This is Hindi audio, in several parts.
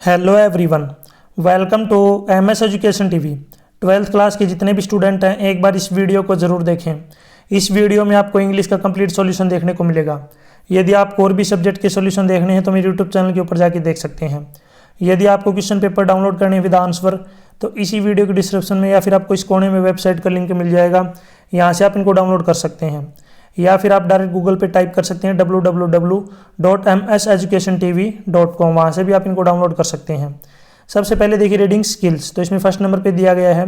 Hello everyone, welcome to MS education TV. 12th class के जितने भी स्टूडेंट हैं एक बार इस वीडियो को ज़रूर देखें। इस वीडियो में आपको इंग्लिश का कंप्लीट सॉल्यूशन देखने को मिलेगा। यदि आपको और भी सब्जेक्ट के सॉल्यूशन देखने हैं तो मेरे यूट्यूब चैनल के ऊपर जाके देख सकते हैं। यदि आपको क्वेश्चन पेपर डाउनलोड करने विद आंसर तो इसी वीडियो के डिस्क्रिप्शन में या फिर आपको इस कोने में वेबसाइट का लिंक मिल जाएगा, यहाँ से आप इनको डाउनलोड कर सकते हैं। या फिर आप डायरेक्ट गूगल पे टाइप कर सकते हैं www.mseducationtv.com, वहाँ से भी आप इनको डाउनलोड कर सकते हैं। सबसे पहले देखिए रीडिंग स्किल्स, तो इसमें फर्स्ट नंबर पे दिया गया है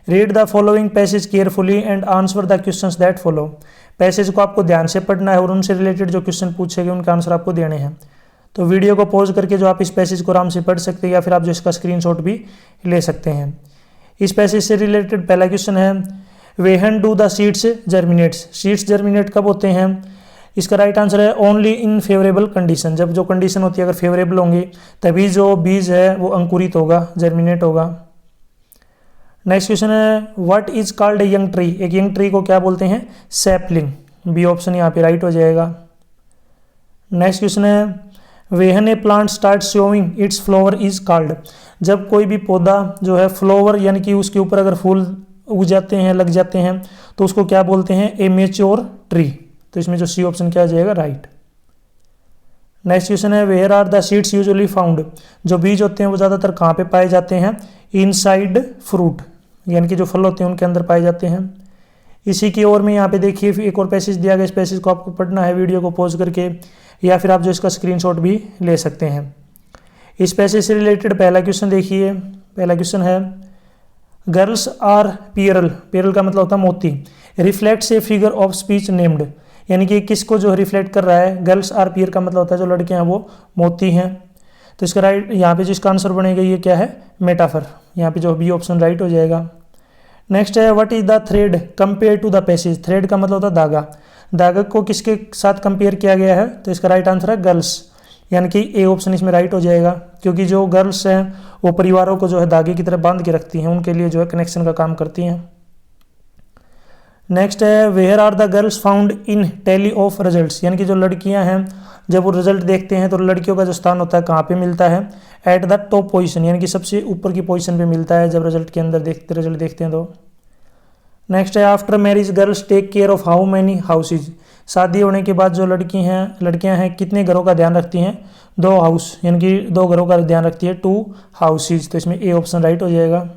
read the following passage carefully and answer the questions that follow. Passage को आपको ध्यान से पढ़ना है और उनसे रिलेटेड जो क्वेश्चन पूछे गए उनके आंसर आपको देने हैं। तो वीडियो को पॉज करके जो आप इस पैसेज को आराम से पढ़ सकते हैं या फिर आप जो इसका स्क्रीनशॉट भी ले सकते हैं। इस पैसेज से रिलेटेड पहला क्वेश्चन है वेहन do the seeds germinates. Seeds germinate कब होते हैं? इसका राइट आंसर है ओनली इन फेवरेबल कंडीशन। जब जो कंडीशन होती है अगर फेवरेबल होंगी तभी जो बीज है वो अंकुरित होगा, जर्मिनेट होगा। नेक्स्ट क्वेश्चन है what is called a young tree. एक यंग ट्री को क्या बोलते हैं? सैपलिंग। बी ऑप्शन यहाँ पे राइट हो जाएगा। नेक्स्ट क्वेश्चन है वेहन ए plant start showing it's flower is called. जब कोई भी पौधा जो है फ्लावर यानी कि उसके ऊपर अगर फूल उग जाते हैं, लग जाते हैं, तो उसको क्या बोलते हैं? A mature tree. तो इसमें जो सी ऑप्शन क्या आ जाएगा? राइट। नेक्स्ट क्वेश्चन है where are the seeds usually found. जो बीज होते हैं वो ज़्यादातर कहाँ पे पाए जाते हैं? इनसाइड फ्रूट, यानी कि जो फल होते हैं उनके अंदर पाए जाते हैं। इसी की ओर में यहाँ पे देखिए एक और पैसेज दिया गया। इस पैसेज को आपको पढ़ना है वीडियो को पॉज करके या फिर आप जो इसका स्क्रीनशॉट भी ले सकते हैं। इस पैसेज से रिलेटेड पहला क्वेश्चन देखिए। पहला क्वेश्चन है गर्ल्स आर पियरल। पियरल का मतलब होता है मोती। Reflects a figure of speech named, यानी कि किसको जो रिफ्लेक्ट कर रहा है? गर्ल्स आर पियर का मतलब होता है जो लड़कियां हैं वो मोती हैं। तो इसका राइट यहाँ पे जिसका आंसर बनेगा ये क्या है? मेटाफर। यहाँ पे जो बी ऑप्शन राइट हो जाएगा। नेक्स्ट है what is the thread compare to the passage. Thread का मतलब होता है धागा। धागा को किसके साथ कंपेयर किया गया है? तो इसका राइट आंसर है गर्ल्स, यानी कि ए ऑप्शन इसमें राइट हो जाएगा, क्योंकि जो गर्ल्स हैं वो परिवारों को जो है धागे की तरह बांध के रखती हैं, उनके लिए जो है कनेक्शन का काम करती हैं। नेक्स्ट है where are the girls found in tally of results, यानी कि जो लड़कियां हैं जब वो रिजल्ट देखते हैं तो लड़कियों का जो स्थान होता है कहाँ पे मिलता है? एट द टॉप पोजीशन, यानी कि सबसे ऊपर की पोजीशन पे मिलता है जब रिजल्ट के अंदर रिजल्ट देखते हैं तो। नेक्स्ट है after marriage girls take care of how many houses. शादी होने के बाद जो लड़कियां हैं कितने घरों का ध्यान रखती हैं? 2 हाउस, यानी कि 2 घरों का ध्यान रखती है, 2 हाउसेज। तो इसमें ए ऑप्शन राइट हो जाएगा।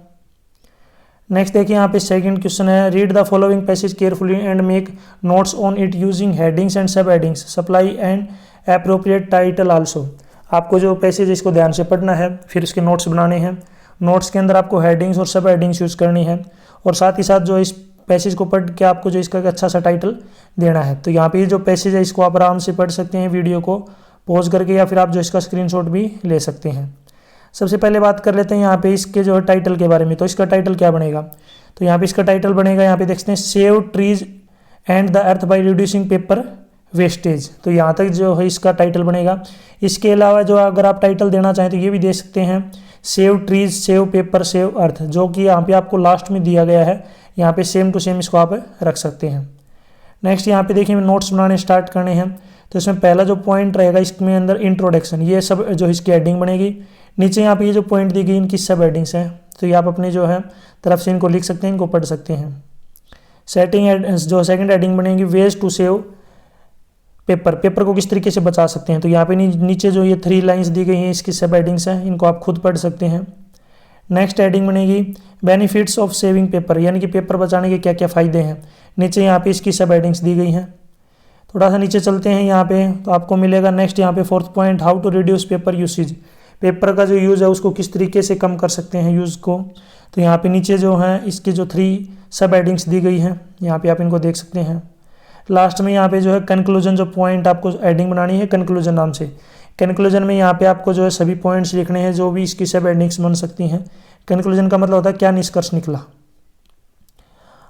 नेक्स्ट देखिए यहाँ पे सेकंड क्वेश्चन है read the following passage carefully and make notes on it using headings and sub headings supply and appropriate title also. आपको जो पैसेज इसको ध्यान से पढ़ना है, फिर इसके नोट्स बनाने हैं। नोट्स के अंदर आपको हेडिंग्स और सब हेडिंग्स यूज़ करनी है और साथ ही साथ जो इस पैसेज को पढ़ के आपको जो इसका अच्छा सा टाइटल देना है। तो यहाँ पे जो पैसेज है इसको आप आराम से पढ़ सकते हैं वीडियो को पॉज करके या फिर आप जो इसका स्क्रीनशॉट भी ले सकते हैं। सबसे पहले बात कर लेते हैं यहाँ पे इसके जो है टाइटल के बारे में। तो इसका टाइटल क्या बनेगा? तो यहाँ पे इसका टाइटल बनेगा, यहाँ पे देखते हैं save trees and the earth by reducing paper wastage. तो यहाँ तक जो है इसका टाइटल बनेगा। इसके अलावा जो अगर आप टाइटल देना चाहें तो ये भी दे सकते हैं save trees, save paper, save earth, जो कि यहाँ पे आपको लास्ट में दिया गया है। यहाँ पे सेम टू सेम इसको आप रख सकते हैं। नेक्स्ट यहाँ पे देखिए नोट्स बनाने स्टार्ट करने हैं। तो इसमें पहला जो पॉइंट रहेगा इसमें अंदर इंट्रोडक्शन, ये सब जो इसकी हेडिंग बनेगी। नीचे यहाँ पे ये जो पॉइंट दी गई इनकी सब हेडिंग्स हैं, तो ये आप अपने जो है तरफ से इनको लिख सकते हैं, इनको पढ़ सकते हैं। जो सेकंड हेडिंग बनेगी ways to save paper, paper को किस तरीके से बचा सकते हैं। तो यहाँ पे नीचे जो ये 3 लाइन्स दी गई हैं इसकी सब हेडिंग्स हैं, इनको आप खुद पढ़ सकते हैं। नेक्स्ट हेडिंग बनेगी बेनिफिट्स ऑफ सेविंग पेपर, यानी कि पेपर बचाने के क्या क्या फ़ायदे हैं। नीचे यहाँ पे इसकी सब हेडिंग्स दी गई हैं। थोड़ा सा नीचे चलते हैं यहाँ पे तो आपको मिलेगा नेक्स्ट यहाँ पे 4th point how to reduce paper usage. Paper का जो यूज़ है उसको किस तरीके से कम कर सकते हैं यूज़ को। तो यहाँ पे नीचे जो है इसकी जो 3 सब हेडिंग्स दी गई हैं, यहाँ पे आप इनको देख सकते हैं। लास्ट में यहाँ पे जो है कंक्लूजन जो पॉइंट आपको हेडिंग बनानी है कंक्लूजन नाम से। कंक्लूजन में यहाँ पे आपको जो है सभी पॉइंट्स लिखने हैं जो भी इसकी सब हेडिंग्स बन सकती हैं। कंक्लूजन का मतलब होता है क्या निष्कर्ष निकला।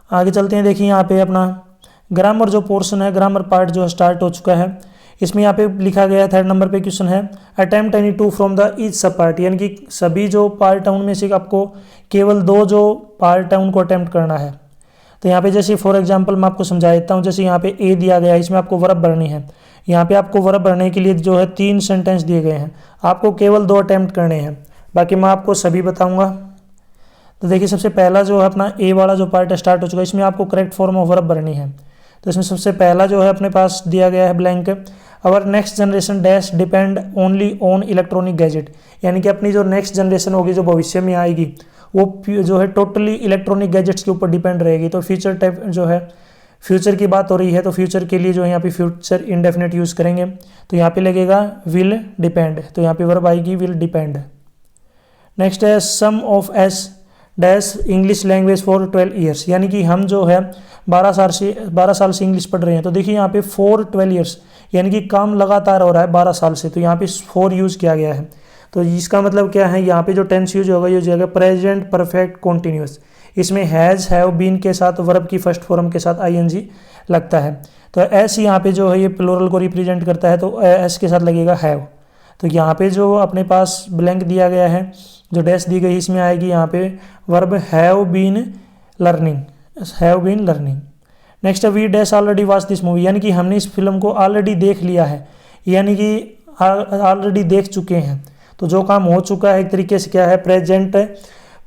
आगे चलते हैं, देखिए यहाँ पे अपना ग्रामर जो पोर्शन है, ग्रामर पार्ट जो स्टार्ट हो चुका है। इसमें यहाँ पे लिखा गया है 3rd नंबर पे क्वेश्चन है attempt any 2 from the each सब पार्ट, यानी कि सभी जो पार्ट है उनमें से आपको केवल 2 जो पार्ट है उनको अटेम्प्ट करना है। तो यहाँ पे जैसे फॉर एग्जांपल मैं आपको समझा देता हूँ। जैसे यहाँ पे ए दिया गया है, इसमें आपको वर्ब भरनी है। यहाँ पे आपको वर्ब भरने के लिए जो है 3 सेंटेंस दिए गए हैं, आपको केवल 2 अटेम्प्ट करने हैं। बाकी मैं आपको सभी बताऊंगा। तो देखिए सबसे पहला जो है अपना ए वाला जो पार्ट स्टार्ट हो चुका है, इसमें आपको करेक्ट फॉर्म ऑफ वर्ब भरनी है। तो इसमें सबसे पहला जो है अपने पास दिया गया है blank, our next generation dash depend only on electronic gadget, यानी कि अपनी जो नेक्स्ट जनरेशन होगी जो भविष्य में आएगी वो जो है टोटली इलेक्ट्रॉनिक गैजेट्स के ऊपर डिपेंड रहेगी। तो फ्यूचर टाइप जो है फ्यूचर की बात हो रही है, तो फ्यूचर के लिए जो है यहाँ पे फ्यूचर इंडेफिनिट यूज़ करेंगे। तो यहाँ पे लगेगा विल डिपेंड, तो यहाँ पे वर्ब आएगी विल डिपेंड। नेक्स्ट है some of S dash English language for 12 years, यानी कि हम जो है 12 साल से इंग्लिश पढ़ रहे हैं। तो देखिए यहाँ पे फॉर 12 ईयर्स यानी कि काम लगातार हो रहा है 12 साल से, तो यहाँ पे फॉर यूज़ किया गया है। तो इसका मतलब क्या है, यहाँ पे जो टेंस यूज होगा यूज होगा प्रेजेंट परफेक्ट कॉन्टिन्यूस। इसमें हैज़ हैव बीन के साथ वर्ब की फर्स्ट फॉर्म के साथ आईएनजी लगता है। तो एस यहाँ पे जो है ये प्लूरल को रिप्रेजेंट करता है, तो एस के साथ लगेगा हैव। तो यहाँ पे जो अपने पास ब्लैंक दिया गया है, जो डैश दी गई इसमें आएगी यहाँ पे verb have been learning, have been learning. Next we dash already watch this movie, यानी कि हमने इस फिल्म को ऑलरेडी देख लिया है, यानी कि ऑलरेडी देख चुके हैं। तो जो काम हो चुका है एक तरीके से क्या है, प्रेजेंट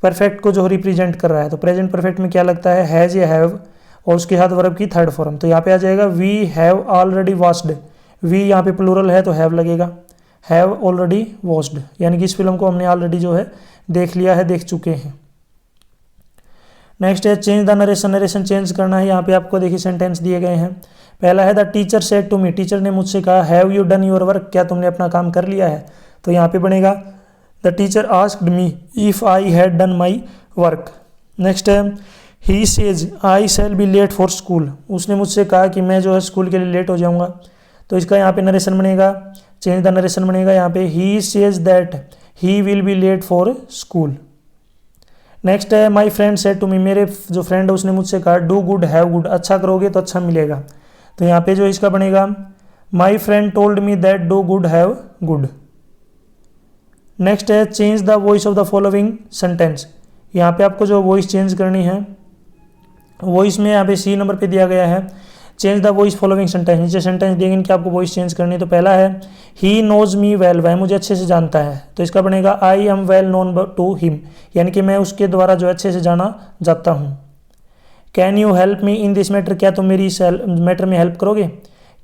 परफेक्ट को जो रिप्रेजेंट कर रहा है। तो प्रेजेंट परफेक्ट में क्या लगता है, हैज़ या हैव, और उसके साथ वर्ब की थर्ड फॉर्म। तो यहाँ पे आ जाएगा we have already watched, we यहाँ पे प्लूरल है तो हैव लगेगा, हैव ऑलरेडी वॉच्ड, यानी कि इस फिल्म को हमने ऑलरेडी जो है देख लिया है, देख चुके हैं। नेक्स्ट है change the narration, narration change करना है। यहाँ पे आपको देखिए सेंटेंस दिए गए हैं। पहला है the teacher said to me, teacher ने मुझसे कहा have you done your work, क्या तुमने अपना काम कर लिया है। तो यहाँ पे बनेगा the teacher asked me if I had done my work. Next है he says I shall be late for school, उसने मुझसे कहा कि मैं जो है स्कूल के लिए लेट हो जाऊँगा। तो इसका यहाँ पे नरेशन बनेगा, चेंज द नरेशन बनेगा यहाँ पे he says that he will be late for school. Next है my friend said to me, मेरे जो फ्रेंड है उसने मुझसे कहा डू गुड हैव गुड, अच्छा करोगे तो अच्छा मिलेगा। तो यहाँ पे जो इसका बनेगा my friend told me that do good have good. Next है change the voice of the following sentence, यहाँ पे आपको जो वॉइस चेंज करनी है, वॉइस में यहाँ पे सी नंबर पे दिया गया है change the voice following sentence. नीचे सेंटेंस देंगे इनकी आपको वॉइस चेंज करनी है। तो पहला है ही नोज मी वेल, वह मुझे अच्छे से जानता है। तो इसका बनेगा I am well known to him, यानी कि मैं उसके द्वारा जो अच्छे से जाना जाता हूँ। Can you help me in this matter, क्या तुम मेरी इस मैटर में हेल्प करोगे।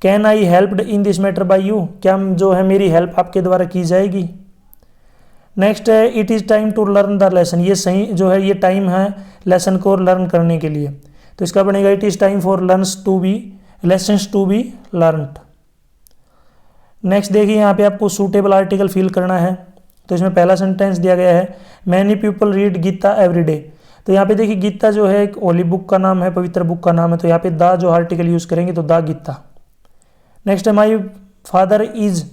Can I helped in this matter by you, क्या जो है मेरी हेल्प आपके द्वारा की जाएगी। नेक्स्ट है it is time to learn the lesson, ये सही जो है ये टाइम है लेसन को लर्न करने के लिए। तो इसका बनेगा it is time for learns to be lessons to be learned. Next देखिए यहाँ पे आपको सूटेबल आर्टिकल फिल करना है। तो इसमें पहला सेंटेंस दिया गया है many people read Gita every day. तो यहाँ पे देखिए गीता जो है एक होली बुक का नाम है, पवित्र बुक का नाम है। तो यहाँ पे द जो आर्टिकल यूज़ करेंगे तो द गीता। नेक्स्ट है my father is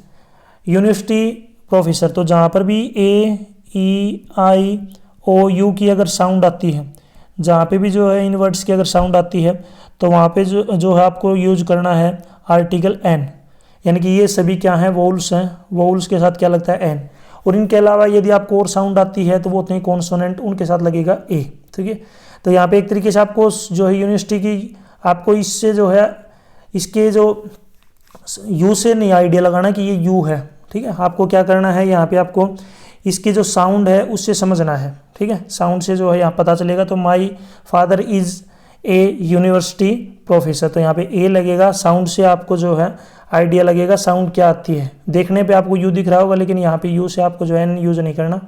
university professor. तो जहाँ पर भी ए ई आई ओ यू की अगर साउंड आती है, जहाँ पे भी जो है इन वर्ड्स की अगर साउंड आती है तो वहाँ पे जो है आपको यूज करना है आर्टिकल एन, यानी कि ये सभी क्या हैं वोल्स हैं, वोल्स के साथ क्या लगता है एन। और इनके अलावा यदि आपको और साउंड आती है तो वो होते हैं कॉन्सोनेंट, उनके साथ लगेगा ए। ठीक है, तो यहाँ पे एक तरीके से आपको जो है यूनिवर्सिटी की आपको इससे जो है इसके जो यू से नहीं आइडिया लगाना कि ये यू है। ठीक है, आपको क्या करना है यहाँ पे आपको इसकी जो साउंड है उससे समझना है। ठीक है, साउंड से जो है यहाँ पता चलेगा। तो my father is a university professor, तो यहाँ पे ए लगेगा, साउंड से आपको जो है आइडिया लगेगा साउंड क्या आती है। देखने पे आपको यू दिख रहा होगा लेकिन यहाँ पे यू से आपको जो है यूज नहीं करना।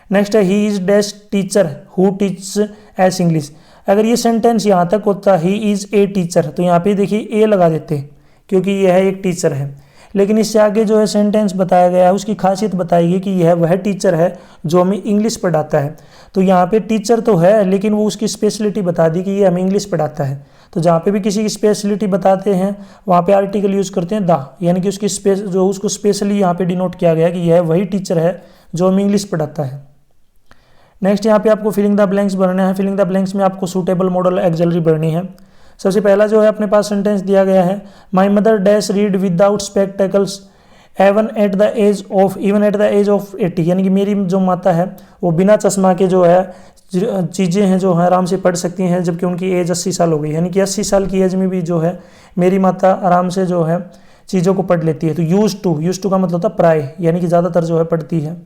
नेक्स्ट है he is dash teacher who teach S English. अगर ये सेंटेंस यहाँ तक होता ही इज ए टीचर, तो यहाँ पे देखिए ए लगा देते क्योंकि यह है एक टीचर है। लेकिन इससे आगे जो है सेंटेंस बताया गया है उसकी खासियत बताई गई कि यह वह टीचर है जो हमें इंग्लिश पढ़ाता है। तो यहाँ पे टीचर तो है लेकिन वो उसकी स्पेशलिटी बता दी कि ये हमें इंग्लिश पढ़ाता है। तो जहाँ पे भी किसी की स्पेशलिटी बताते हैं वहाँ पे आर्टिकल यूज़ करते हैं द, यानी कि उसकी जो उसको स्पेशली यहाँ पे डिनोट किया गया कि यह वही टीचर है जो हमें इंग्लिश पढ़ाता है। नेक्स्ट यहाँ पे आपको फिलिंग द ब्लैंक्स भरना है। फिलिंग द ब्लैंक्स में आपको सूटेबल मॉडल एक्सलरी भरनी है। सबसे पहला जो है अपने पास सेंटेंस दिया गया है my mother dash read without spectacles even at the age of 80, यानी कि मेरी जो माता है वो बिना चश्मा के जो है चीज़ें हैं जो है आराम से पढ़ सकती हैं, जबकि उनकी एज 80 साल हो गई। यानी कि 80 साल की एज में भी जो है मेरी माता आराम से जो है चीज़ों को पढ़ लेती है। तो यूज टू का मतलब होता है प्राय, यानी कि ज़्यादातर जो है पढ़ती है।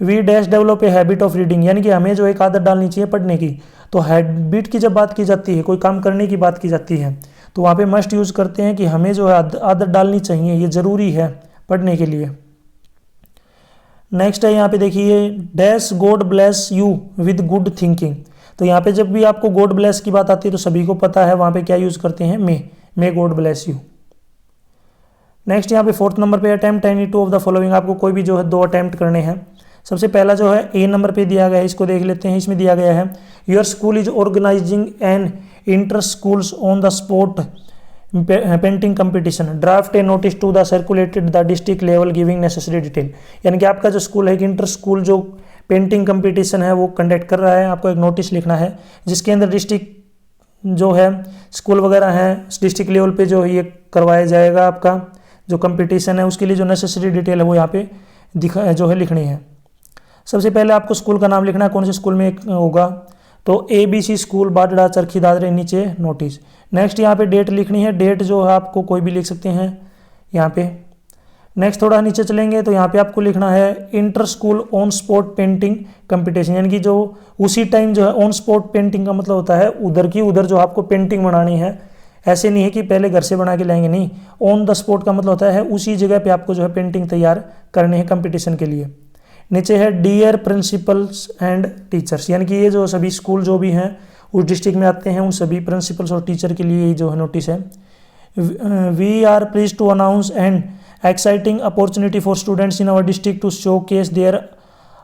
We dash develop a habit of reading, यानी कि हमें जो एक आदत डालनी चाहिए पढ़ने की। तो हैबिट की जब बात की जाती है, कोई काम करने की बात की जाती है, तो वहाँ पे मस्ट यूज़ करते हैं कि हमें जो है आदत डालनी चाहिए, ये ज़रूरी है पढ़ने के लिए। नेक्स्ट है यहाँ पे देखिए, dash God bless you with good thinking. तो यहाँ पे जब भी आपको गॉड ब्लेस की बात आती है तो सभी को पता है वहाँ पे क्या यूज़ करते हैं, may God bless you. Next यहाँ पे 4th नंबर पे, attempt any two of the following. आपको कोई भी जो है 2 अटेम्प्ट करने हैं। सबसे पहला जो है ए नंबर पे दिया गया है, इसको देख लेते हैं। इसमें दिया गया है, your school is organising an inter schools on the spot painting competition, draft a notice to the circulated the district level giving necessary detail. यानी कि आपका जो स्कूल है कि इंटर स्कूल जो पेंटिंग कंपटीशन है वो कंडक्ट कर रहा है, आपको एक नोटिस लिखना है जिसके अंदर डिस्ट्रिक्ट जो है स्कूल वगैरह हैं डिस्ट्रिक्ट लेवल पे जो ये करवाया जाएगा, आपका जो कंपटीशन है उसके लिए जो नेसेसरी डिटेल है वो यहाँ पे जो है लिखनी है। सबसे पहले आपको स्कूल का नाम लिखना है, कौन से स्कूल में होगा, तो ABC स्कूल बाडड़ा चरखी दादरे, नीचे नोटिस। नेक्स्ट यहाँ पे डेट लिखनी है, डेट जो है आपको कोई भी लिख सकते हैं यहाँ पे। नेक्स्ट थोड़ा नीचे चलेंगे तो यहाँ पे आपको लिखना है inter school on spot painting competition, यानी कि जो उसी टाइम जो है ऑन स्पॉट पेंटिंग का मतलब होता है उधर की उधर जो आपको पेंटिंग बनानी है। ऐसे नहीं है कि पहले घर से बना के लाएंगे, नहीं, ऑन द स्पॉट का मतलब होता है उसी जगह पे आपको जो है पेंटिंग तैयार करनी है कंपटीशन के लिए। नीचे है डियर प्रिंसिपल्स एंड टीचर्स, यानी कि ये जो सभी स्कूल जो भी हैं उस डिस्ट्रिक्ट में आते हैं उन सभी प्रिंसिपल्स और टीचर के लिए जो है नोटिस है। We are please to announce and exciting opportunity for students in our district to showcase their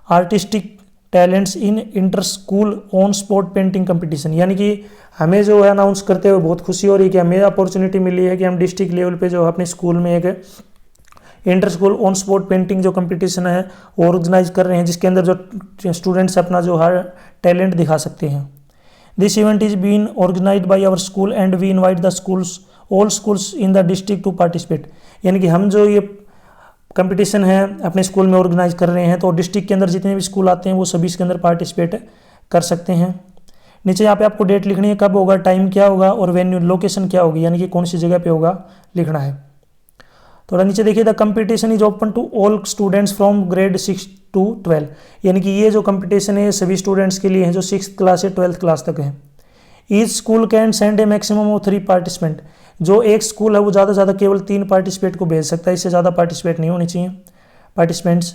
artistic talents in inter school on spot painting competition, यानी कि हमें जो है अनाउंस करते हुए बहुत खुशी हो रही है कि हमें अपॉर्चुनिटी मिली है कि हम डिस्ट्रिक्ट लेवल पे जो अपने स्कूल में एक inter school on spot painting जो कंपटीशन है वो ऑर्गेनाइज कर रहे हैं, जिसके अंदर जो स्टूडेंट्स अपना जो हर टैलेंट दिखा सकते हैं। This event is been organised by our school and we invite the schools all schools in the district to participate, यानी कि हम जो ये कंपटीशन है अपने स्कूल में ऑर्गेनाइज कर रहे हैं तो डिस्ट्रिक्ट के अंदर जितने भी स्कूल आते हैं वो सभी इसके अंदर पार्टिसिपेट कर सकते हैं। नीचे यहाँ पे आपको डेट लिखनी है, कब होगा, टाइम क्या होगा और वेन्यू लोकेशन क्या होगी, यानी कि कौन सी जगह पे होगा लिखना है। थोड़ा नीचे देखिए, the competition is open to all students from grade 6 to 12, यानी कि ये जो कंपटीशन है सभी स्टूडेंट्स के लिए है जो 6th क्लास से 12th क्लास तक है। Each school can send A maximum of 3 participant, जो एक स्कूल है वो ज़्यादा से ज़्यादा केवल 3 पार्टिसिपेट को भेज सकता है, इससे ज़्यादा पार्टिसिपेट नहीं होनी चाहिए participants.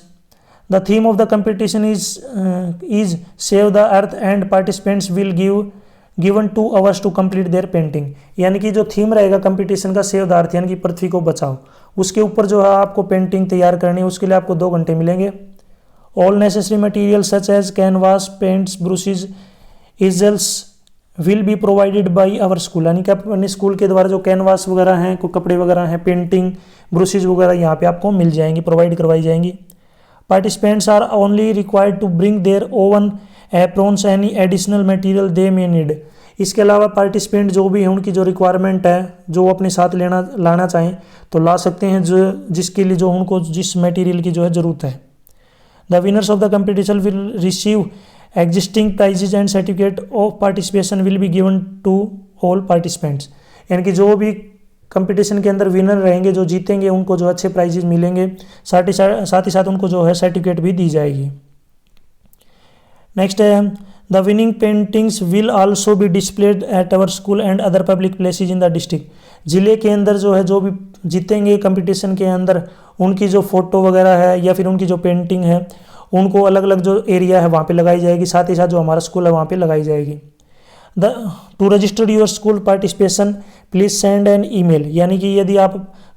The theme of the competition is save the earth and participants will given 2 hours to complete their painting, यानी कि जो थीम रहेगा कंपटीशन का सेव द अर्थ यानी कि पृथ्वी को बचाओ, उसके ऊपर जो है आपको पेंटिंग तैयार करनी है, उसके लिए आपको 2 घंटे मिलेंगे। All necessary material such as canvas, paints, brushes, easels will be provided by our school, यानी कि अपने स्कूल के द्वारा जो कैनवास वगैरह हैं, कोई कपड़े वगैरह हैं, पेंटिंग, ब्रशेज वगैरह यहाँ पे आपको मिल जाएंगी, प्रोवाइड करवाई जाएंगी। Participants are only required to bring their own aprons any additional material they may need, इसके अलावा पार्टिसिपेंट जो भी है उनकी जो रिक्वायरमेंट है जो अपने साथ लाना चाहें तो ला सकते हैं, जो जिसके लिए जो उनको जिस मटेरियल की जो है ज़रूरत है। The winners of the competition will receive existing prizes and certificate of participation will be given to all participants, यानी कि जो भी कंपटीशन के अंदर विनर रहेंगे जो जीतेंगे उनको जो अच्छे प्राइजेज मिलेंगे, साथ ही साथ उनको जो है सर्टिफिकेट भी दी जाएगी। नेक्स्ट है, the winning paintings will also be displayed at our school and other public places in the district, जिले के अंदर जो है जो भी जीतेंगे कंपटीशन के अंदर उनकी जो फोटो वगैरह है या फिर उनकी जो पेंटिंग है उनको अलग अलग जो एरिया है वहाँ पे लगाई जाएगी, साथ ही साथ जो हमारा स्कूल है वहाँ पे लगाई जाएगी। To register your school participation please send an email, यानी कि यदि आप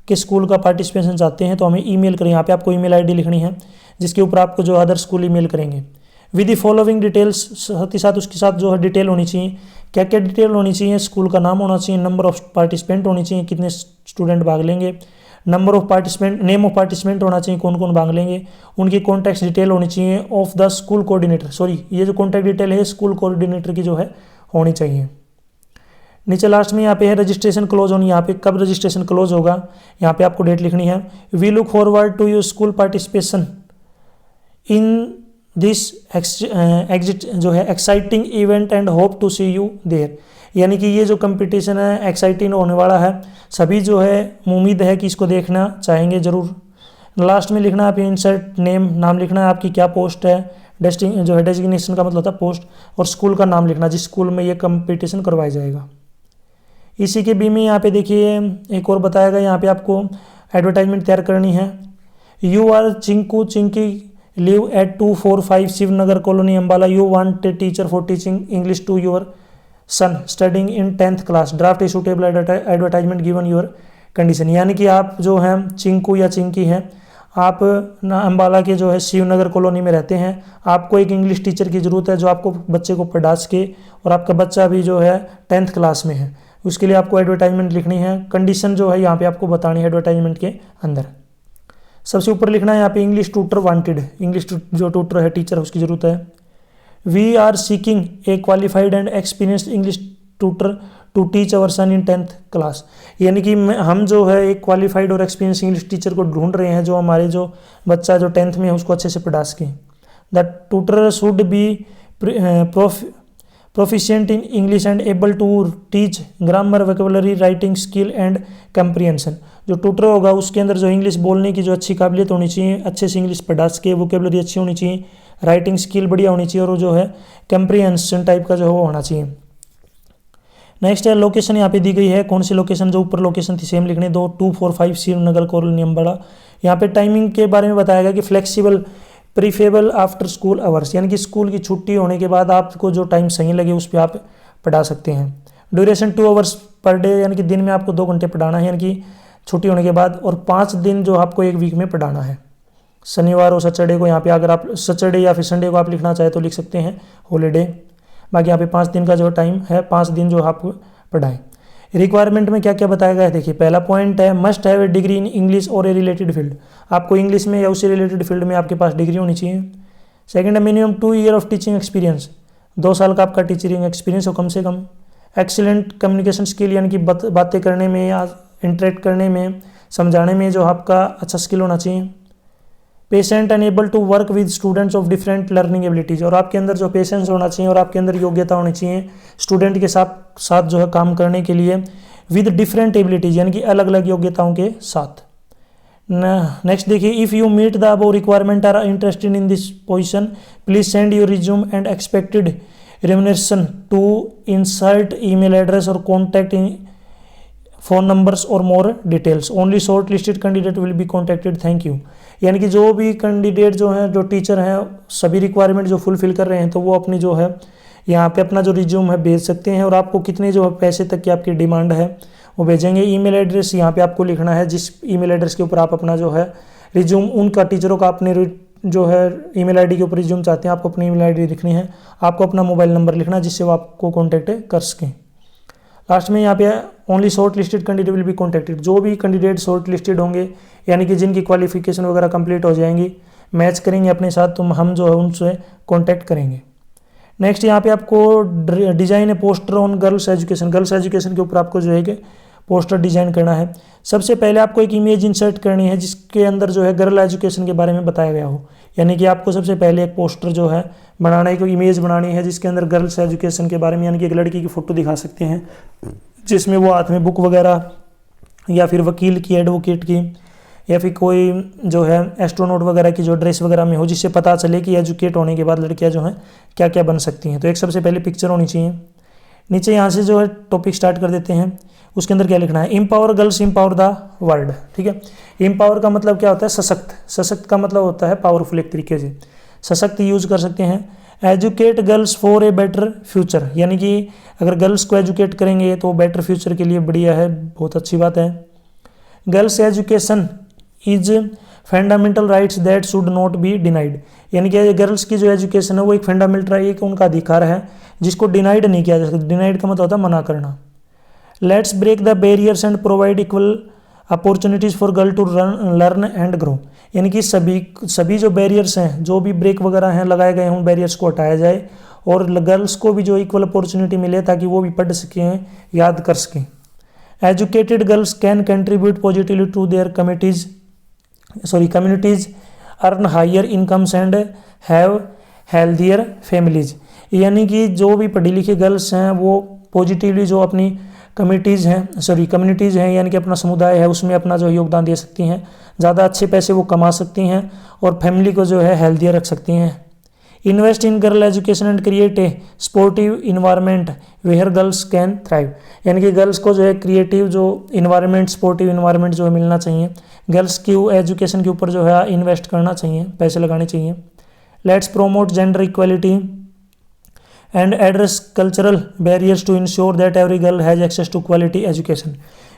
के स्कूल का पार्टिसिपेशन चाहते हैं तो हमें ईमेल करें, यहाँ पे आपको ईमेल आईडी लिखनी है जिसके ऊपर आपको जो अदर स्कूल ईमेल करेंगे विद द फॉलोइंग डिटेल्स, साथ ही साथ उसके साथ जो है डिटेल होनी चाहिए, क्या क्या डिटेल होनी चाहिए, स्कूल का नाम होना चाहिए, नंबर ऑफ पार्टिसिपेंट होनी चाहिए, कितने स्टूडेंट भाग लेंगे, number of participant, name of participant होना चाहिए, कौन कौन भाग लेंगे, उनकी कॉन्टैक्ट डिटेल होनी चाहिए of the school coordinator, sorry ये जो कॉन्टैक्ट डिटेल है स्कूल कोऑर्डिनेटर की जो है होनी चाहिए। नीचे लास्ट में यहाँ पे है रजिस्ट्रेशन क्लोज ऑन, यहाँ पे कब रजिस्ट्रेशन क्लोज होगा यहाँ पे आपको डेट लिखनी है। We look forward to your school participation in this exit जो है exciting event and hope to see you there, यानी कि ये जो कंपटीशन है एक्साइटिंग होने वाला है, सभी जो है उम्मीद है कि इसको देखना चाहेंगे ज़रूर। लास्ट में लिखना है आप इंसर्ट नेम, नाम लिखना है आपकी क्या पोस्ट है, जो है डेजिग्नेशन का मतलब होता है पोस्ट, और स्कूल का नाम लिखना जिस स्कूल में ये कंपटीशन करवाया जाएगा। इसी के बी में यहाँ पे देखिए एक और बताया गया, यहाँ पे आपको एडवर्टाइजमेंट तैयार करनी है। You are Chinki live at 245 Shivnagar colony Ambala, you want a teacher for teaching English to your son studying in 10th class, draft a suitable advertisement given your condition. यानी कि आप जो हैं चिंकू या चिंकी हैं, आप ना अम्बाला के जो है शिवनगर कॉलोनी में रहते हैं, आपको एक इंग्लिश टीचर की ज़रूरत है जो आपको बच्चे को पढ़ा सके, और आपका बच्चा भी जो है 10th क्लास में है। उसके लिए आपको एडवर्टाइजमेंट लिखनी है, कंडीशन जो है यहाँ पे आपको बतानी है एडवर्टाइजमेंट के अंदर। सबसे ऊपर लिखना है यहाँ पे इंग्लिश ट्यूटर वांटेड, इंग्लिश जो ट्यूटर है टीचर है उसकी ज़रूरत है। We are seeking a qualified and experienced English tutor to teach our son in 10th class. यानी कि हम जो है एक क्वालिफाइड और एक्सपीरियंस इंग्लिश टीचर को ढूंढ रहे हैं जो हमारे जो बच्चा जो 10th में है उसको अच्छे से पढ़ा सके। The tutor should be proficient in English and able to teach grammar, vocabulary, writing skill and comprehension. जो ट्यूटर होगा उसके अंदर जो इंग्लिश बोलने की जो अच्छी काबिलियत होनी चाहिए, अच्छे से इंग्लिश पढ़ा सके, वोकैबुलरी अच्छी होनी चाहिए, राइटिंग स्किल बढ़िया होनी चाहिए, और जो है कंप्रीहेंशन टाइप का जो है वो होना चाहिए। नेक्स्ट है लोकेशन यहाँ पे दी गई है, कौन सी लोकेशन, जो ऊपर लोकेशन थी सेम लिखने दो, 245 शिवनगर कॉलोनी अम्बाला। यहाँ पे टाइमिंग के बारे में बताया गया कि फ्लेक्सिबल प्रीफेबल आफ्टर स्कूल आवर्स, यानी कि स्कूल की छुट्टी होने के बाद आपको जो टाइम सही लगे उस पर आप पढ़ा सकते हैं। ड्यूरेशन 2 आवर्स पर डे, यानी कि दिन में आपको 2 घंटे पढ़ाना है, यानी कि छुट्टी होने के बाद, और 5 दिन जो आपको एक वीक में पढ़ाना है। शनिवार और सैटरडे को यहाँ पे अगर आप सैटरडे या फिर संडे को आप लिखना चाहे तो लिख सकते हैं हॉलीडे। बाकी यहाँ पे 5 दिन का जो टाइम है, 5 दिन जो आप पढ़ाएं। रिक्वायरमेंट में क्या क्या बताया गया है देखिए, पहला पॉइंट है must have a degree in English और ए रिलेटेड फील्ड, आपको इंग्लिश में या उससे रिलेटेड फील्ड में आपके पास डिग्री होनी चाहिए। सेकंड है minimum 2 year of teaching experience, 2 साल का आपका टीचिंग एक्सपीरियंस हो कम से कम। एक्सीलेंट कम्युनिकेशन स्किल, यानी कि बातें करने में या इंटरेक्ट करने में, समझाने में जो आपका अच्छा स्किल होना चाहिए। Patient and able to work with students of different learning abilities, और आपके अंदर जो पेशेंस होना चाहिए और आपके अंदर योग्यता होनी चाहिए स्टूडेंट के साथ जो है काम करने के लिए, विद डिफरेंट एबिलिटीज़, यानी कि अलग अलग योग्यताओं के साथ। नेक्स्ट देखिए, if you meet the above requirement are interested in this position please send your resume and expected remuneration to insert email address और कॉन्टैक्ट फ़ोन नंबर्स और more details, only shortlisted candidate will be contacted, thank you. यानी कि जो भी कैंडिडेट जो हैं, जो टीचर हैं, सभी रिक्वायरमेंट जो फुलफिल कर रहे हैं तो वो अपनी जो है यहाँ पे अपना जो रिज्यूम है भेज सकते हैं, और आपको कितने जो है पैसे तक की आपकी डिमांड है वो भेजेंगे। ईमेल एड्रेस यहाँ पे आपको लिखना है, जिस ईमेल एड्रेस के ऊपर आप अपना जो है रिज्यूम, उनका टीचरों का अपने जो है ईमेल आईडी के ऊपर रिज्यूम चाहते हैं, आपको अपनी ईमेल आईडी लिखनी है, आपको अपना मोबाइल नंबर लिखना है जिससे वो आपको कॉन्टैक्ट कर सकें। लास्ट में यहाँ पे only shortlisted candidate will be contacted, जो भी कैंडिडेट शॉर्ट लिस्टेड होंगे यानी कि जिनकी क्वालिफिकेशन वगैरह कंप्लीट हो जाएंगी, मैच करेंगे अपने साथ, तो हम जो है उनसे कॉन्टैक्ट करेंगे। नेक्स्ट यहाँ पे आपको design poster on girls education, girls education के ऊपर आपको जो है कि पोस्टर डिजाइन करना है। सबसे पहले आपको एक इमेज इंसर्ट करनी है जिसके अंदर जो है गर्ल एजुकेशन के बारे में बताया गया हो, यानी कि आपको सबसे पहले एक पोस्टर जो है बनाना है, कोई इमेज बनानी है जिसके अंदर गर्ल्स एजुकेशन के बारे में, यानी कि एक लड़की की फ़ोटो दिखा सकते हैं जिसमें वो हाथ में बुक वगैरह, या फिर वकील की, एडवोकेट की, या फिर कोई जो है एस्ट्रोनॉट वगैरह की जो ड्रेस वगैरह में हो, जिससे पता चले कि एजुकेट होने के बाद लड़कियां जो हैं क्या क्या बन सकती हैं। तो एक सबसे पहले पिक्चर होनी चाहिए। नीचे यहाँ से जो है टॉपिक स्टार्ट कर देते हैं, उसके अंदर क्या लिखना है, empower girls empower the world. ठीक है, एम्पावर का मतलब क्या होता है, सशक्त, सशक्त का मतलब होता है पावरफुल, एक तरीके से सशक्त यूज कर सकते हैं। Educate girls for a better future, यानी कि अगर गर्ल्स को एजुकेट करेंगे तो बेटर फ्यूचर के लिए बढ़िया है, बहुत अच्छी बात है। Girls education is fundamental rights that should not be denied, यानी कि गर्ल्स की जो एजुकेशन है वो एक फंडामेंटल राइट, एक उनका अधिकार है जिसको डिनाइड नहीं किया जा सकता। डिनाइड का मतलब होता है मना करना। Let's break the barriers and provide equal opportunities for girl to learn and grow, यानी कि सभी जो बैरियर्स हैं, जो भी ब्रेक वगैरह हैं लगाए गए हैं, उन बैरियर्स को हटाया जाए और गर्ल्स को भी जो इक्वल अपॉर्चुनिटी मिले ताकि वो भी पढ़ सकें, याद कर सकें। Educated girls can contribute positively to their communities, earn higher incomes and have healthier families, यानी कि जो भी पढ़ी लिखी गर्ल्स हैं वो पॉजिटिवली जो अपनी कम्युनिटीज़ हैं यानी कि अपना समुदाय है उसमें अपना जो योगदान दे सकती हैं, ज़्यादा अच्छे पैसे वो कमा सकती हैं और फैमिली को जो है हेल्थियर रख सकती हैं। Invest in girl education and create a sportive environment where girls can thrive, यानी कि गर्ल्स को जो है क्रिएटिव जो इन्वायरमेंट, स्पोर्टिव इन्वायरमेंट जो है मिलना चाहिए। गर्ल्स की एजुकेशन के ऊपर जो है इन्वेस्ट करना चाहिए, पैसे लगाने चाहिए। Let's promote gender equality and address cultural barriers to ensure that every girl has access to quality education,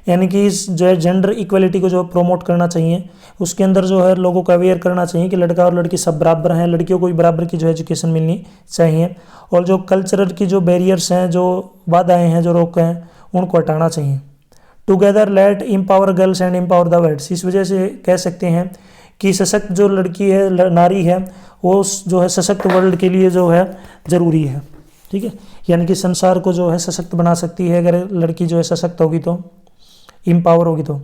यानी कि इस जो है जेंडर इक्वलिटी को जो प्रोमोट करना चाहिए, उसके अंदर जो है लोगों को अवेयर करना चाहिए कि लड़का और लड़की सब बराबर हैं, लड़कियों को भी बराबर की जो एजुकेशन मिलनी चाहिए, और जो कल्चरल की जो बैरियर्स हैं, जो बाधाएं हैं, जो रोक हैं, उनको हटाना चाहिए। Together let empower girls and empower the world, इस वजह से कह सकते हैं कि सशक्त जो लड़की है, नारी है, वो जो है सशक्त वर्ल्ड के लिए जो है ज़रूरी है। ठीक है, यानी कि संसार को जो है सशक्त बना सकती है अगर लड़की जो है सशक्त होगी तो, एम्पावर होगी तो।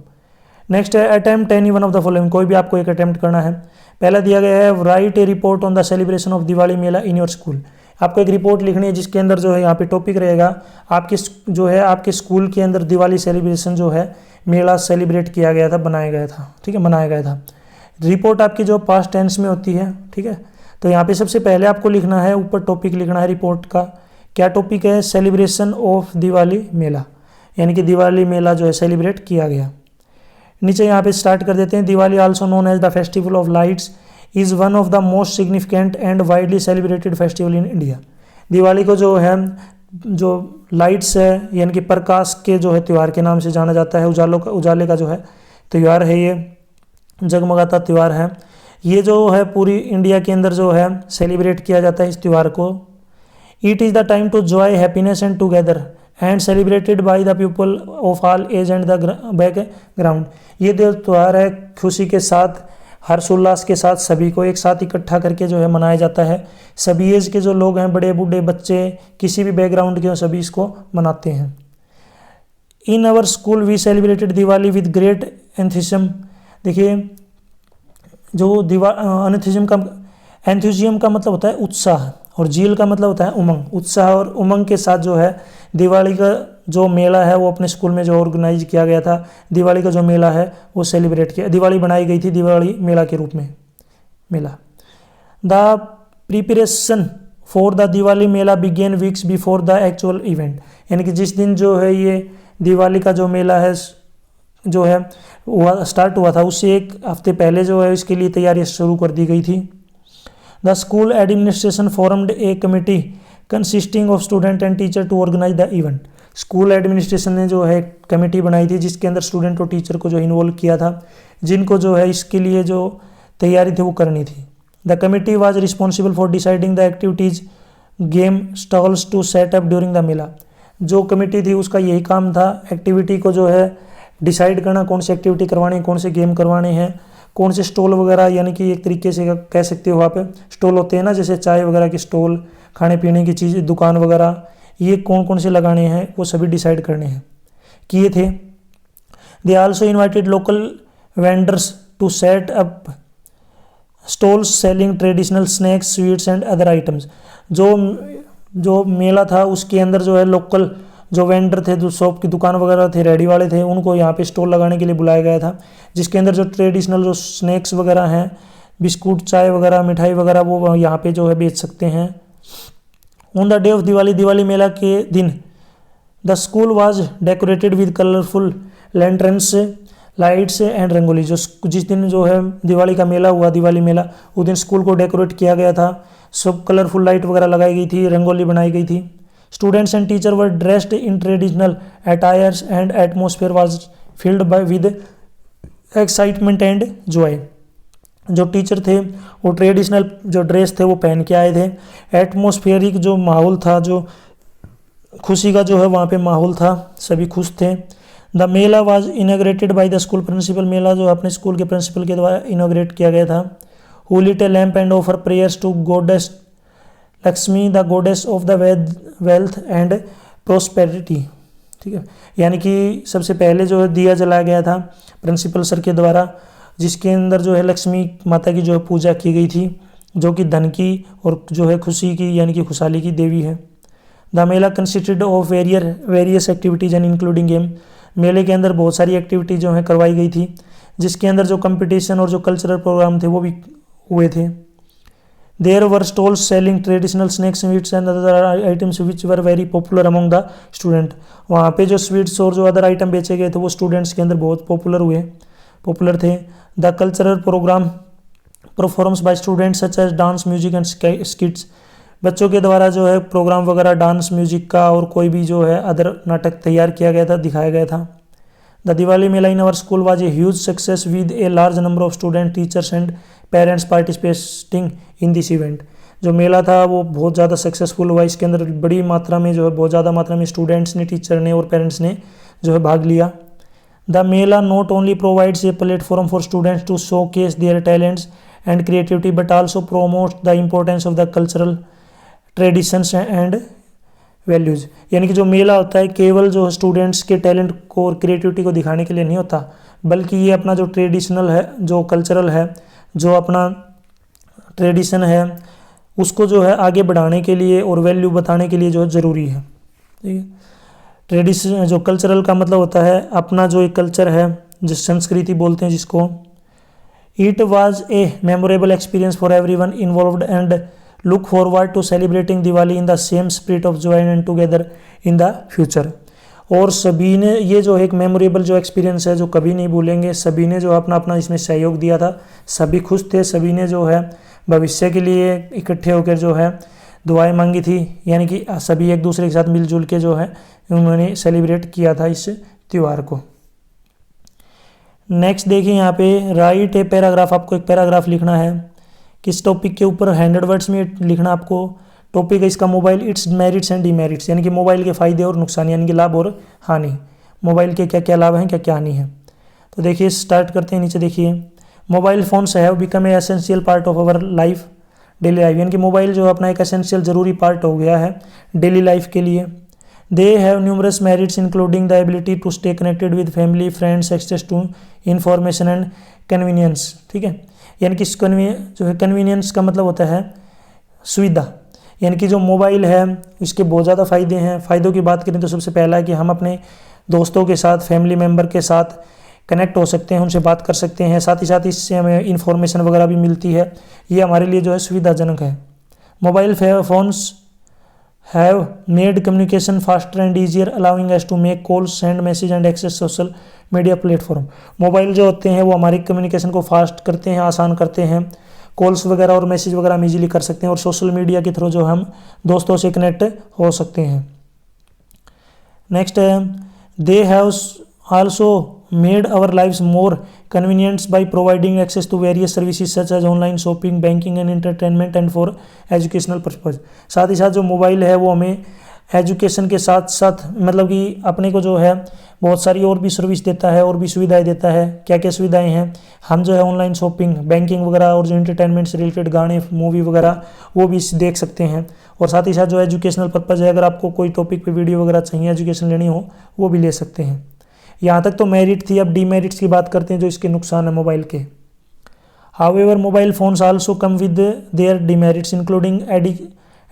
नेक्स्ट है attempt any one of the following, कोई भी आपको एक अटेम्प्ट करना है। पहला दिया गया है write A report on the celebration of Diwali mela in your school, आपको एक रिपोर्ट लिखनी है जिसके अंदर जो है यहाँ पे टॉपिक रहेगा आपके जो है आपके स्कूल के अंदर दिवाली सेलिब्रेशन जो है मेला सेलिब्रेट किया गया था, बनाया गया था। ठीक है, मनाया गया था। रिपोर्ट आपकी जो पास्ट टेंस में होती है। ठीक है, तो यहाँ पे सबसे पहले आपको लिखना है, ऊपर टॉपिक लिखना है रिपोर्ट का। क्या टॉपिक है? सेलिब्रेशन ऑफ दिवाली मेला, यानी कि दिवाली मेला जो है सेलिब्रेट किया गया। नीचे यहाँ पे स्टार्ट कर देते हैं। Diwali also known as the festival of lights is one of the most significant and widely celebrated festival in India. Diwali को जो है जो लाइट्स है यानी कि प्रकाश के जो है त्यौहार के नाम से जाना जाता है। उजाले का जो है त्यौहार है, ये जगमगाता त्यौहार है। ये जो है पूरी इंडिया के अंदर जो है सेलिब्रेट किया जाता है इस त्यौहार को। It is the time to joy happiness and together and celebrated by the people of all age and the background. ये जो त्यौहार है खुशी के साथ, हर्षोल्लास के साथ सभी को एक साथ इकट्ठा करके जो है मनाया जाता है। सभी एज के जो लोग हैं, बड़े बूढ़े बच्चे, किसी भी बैकग्राउंड के, सभी इसको मनाते हैं। In our school we celebrated Diwali with great enthusiasm. देखिए, जो एंथुजियम का मतलब होता है उत्साह, और झील का मतलब होता है उमंग। उत्साह और उमंग के साथ जो है दिवाली का जो मेला है वो अपने स्कूल में जो ऑर्गेनाइज किया गया था, दिवाली का जो मेला है वो सेलिब्रेट किया, दिवाली बनाई गई थी दिवाली मेला के रूप में मेला। The preparation for the Diwali mela began weeks before the actual event, यानी कि जिस दिन जो है ये दिवाली का जो मेला है जो है स्टार्ट हुआ था, उससे एक हफ्ते पहले जो है इसके लिए तैयारी शुरू कर दी गई थी। The school administration formed a committee consisting of student and teacher to organise the event. School administration ने जो है कमेटी बनाई थी जिसके अंदर स्टूडेंट और टीचर को जो इन्वॉल्व किया था, जिनको जो है इसके लिए जो तैयारी थी वो करनी थी। The committee was responsible for deciding the activities game stalls to set up during the mela. जो कमेटी थी उसका यही काम था, एक्टिविटी को जो है डिसाइड करना, कौन सी एक्टिविटी करवानी है, कौन से गेम करवाने हैं, कौन से स्टॉल वगैरह, यानी कि एक तरीके से कह सकते हो आप स्टॉल होते हैं ना, जैसे चाय वगैरह के स्टॉल, खाने पीने की चीज़ दुकान वगैरह, ये कौन कौन से लगाने हैं वो सभी डिसाइड करने हैं किए थे। They also invited local vendors to set up stalls selling traditional snacks, sweets and other items. जो मेला था उसके अंदर जो है लोकल जो वेंडर थे, जो शॉप की दुकान वगैरह थे, रेडी वाले थे, उनको यहाँ पे स्टॉल लगाने के लिए बुलाया गया था, जिसके अंदर जो ट्रेडिशनल जो स्नैक्स वगैरह हैं, बिस्कुट, चाय वगैरह, मिठाई वगैरह, वो यहाँ पे जो है बेच सकते हैं। On the day of Diwali, Diwali मेला के दिन, the school was decorated with colourful lanterns, lights and rangoli. जो जिस दिन जो है दिवाली का मेला हुआ, दिवाली मेला, उस दिन स्कूल को डेकोरेट किया गया था, सब कलरफुल लाइट वगैरह लगाई गई थी, रंगोली बनाई गई थी। Students and teachers were dressed in traditional attires and atmosphere was filled with excitement and joy. जो टीचर थे वो ट्रेडिशनल जो ड्रेस थे वो पहन के आए थे। एटमोस्फेरिक जो माहौल था, जो खुशी का जो है वहाँ पे माहौल था, सभी खुश थे। The mela was inaugurated by the school principal, मेला जो अपने स्कूल के प्रिंसिपल के द्वारा इनॉग्रेट किया गया था। Who lit a lamp and offer prayers to goddess Lakshmi, the गोडेस of the wealth and prosperity. ठीक है, यानी कि सबसे पहले जो है दिया जलाया गया था प्रिंसिपल सर के द्वारा, जिसके अंदर जो है लक्ष्मी माता की जो है पूजा की गई थी, जो कि धन की और जो है खुशी की यानी कि खुशहाली की देवी है। The Mela consisted of various activities and including game. मेले के अंदर बहुत सारी एक्टिविटी जो है करवाई गई थी, जिसके अंदर जो कंपटीशन और जो कल्चरल प्रोग्राम थे वो भी हुए थे। There were stalls selling traditional snacks sweets and other items which were very popular among the student. वहाँ पे जो स्वीट्स और जो अदर आइटम बेचे गए थे वो स्टूडेंट्स के अंदर बहुत पॉपुलर थे। The cultural programme performs by students such as dance music and skits. बच्चों के द्वारा जो है प्रोग्राम वगैरह डांस म्यूजिक का और कोई भी जो है अदर नाटक तैयार किया गया था, दिखाया गया था। The Diwali mela in our school was a huge success with a large number of student teachers and parents participating in this event. जो मेला था वो बहुत ज़्यादा सक्सेसफुल हुआ, इसके अंदर बड़ी मात्रा में जो है बहुत ज़्यादा मात्रा में स्टूडेंट्स ने, टीचर ने और पेरेंट्स ने जो है भाग लिया। The mela not only provides a platform for students to showcase their talents and creativity but also promote the importance of the cultural traditions and values. यानी कि जो मेला होता है केवल जो स्टूडेंट्स के टैलेंट को और क्रिएटिविटी को दिखाने के लिए नहीं होता, बल्कि ये अपना जो ट्रेडिशनल है, जो कल्चरल है, जो अपना ट्रेडिशन है, उसको जो है आगे बढ़ाने के लिए और वैल्यू बताने के लिए जो है ज़रूरी है। ठीक है, ट्रेडिशन जो कल्चरल का मतलब होता है अपना जो एक कल्चर है, जिस संस्कृति बोलते हैं जिसको। It was a memorable experience for everyone involved and look forward to celebrating Diwali in the same spirit of joy and together in the future. और सभी ने ये जो एक मेमोरेबल जो एक्सपीरियंस है जो कभी नहीं भूलेंगे, सभी ने जो अपना अपना इसमें सहयोग दिया था, सभी खुश थे, सभी ने जो है भविष्य के लिए इकट्ठे होकर जो है दुआएं मांगी थी। यानी कि सभी एक दूसरे के साथ मिलजुल के जो है उन्होंने सेलिब्रेट किया था इस त्यौहार को। नेक्स्ट देखिए यहाँ पे राइट ए पैराग्राफ, आपको एक पैराग्राफ लिखना है। किस टॉपिक के ऊपर 100 वर्ड्स में लिखना आपको। टॉपिक है इसका mobile, it's merits and demerits, यानी कि मोबाइल के फायदे और नुकसान, यानी कि लाभ और हानि। मोबाइल के क्या क्या लाभ हैं, क्या क्या हानि है। तो देखिए स्टार्ट करते हैं। नीचे देखिए, mobile phones have become a essential part of our life, daily life, यानी कि मोबाइल जो अपना एक एसेंशियल ज़रूरी पार्ट हो गया है डेली लाइफ के लिए। They have numerous merits including the ability to stay connected with family friends, access to information and convenience. ठीक है, यानी कि जो है कन्वीनियंस का मतलब होता है सुविधा। यानी कि जो मोबाइल है इसके बहुत ज़्यादा फ़ायदे हैं। फ़ायदों की बात करें तो सबसे पहला है कि हम अपने दोस्तों के साथ, फैमिली मेम्बर के साथ कनेक्ट हो सकते हैं, उनसे बात कर सकते हैं। साथ ही साथ इससे हमें इन्फॉर्मेशन वगैरह भी मिलती है। ये हमारे लिए जो है सुविधाजनक है। Mobile phones have made communication faster and easier allowing us to make calls, send message and access social media platform. Mobile जो होते हैं वो हमारी कम्युनिकेशन को फास्ट करते हैं, आसान करते हैं। कॉल्स वगैरह और मैसेज वगैरह हम इजीली कर सकते हैं और सोशल मीडिया के थ्रू जो हम दोस्तों से कनेक्ट हो सकते हैं। नेक्स्ट है, they have also made our lives more convenient by providing access to various services such as online shopping, banking and entertainment and for educational purpose. साथ ही साथ जो मोबाइल है वो हमें एजुकेशन के साथ साथ मतलब कि अपने को जो है बहुत सारी और भी सर्विस देता है और भी सुविधाएं देता है। क्या क्या सुविधाएं हैं, हम जो है ऑनलाइन शॉपिंग, बैंकिंग वगैरह और जो एंटरटेनमेंट से रिलेटेड गाने, मूवी वगैरह वो भी देख सकते हैं। और साथ ही साथ जो एजुकेशनल पर्पज़ है, अगर आपको कोई टॉपिक पे वीडियो वगैरह चाहिए, एजुकेशन लेनी हो, वो भी ले सकते हैं। यहाँ तक तो मेरिट थी। अब डीमेरिट्स की बात करते हैं जो इसके नुकसान है मोबाइल के। However mobile phones also come with their demerits including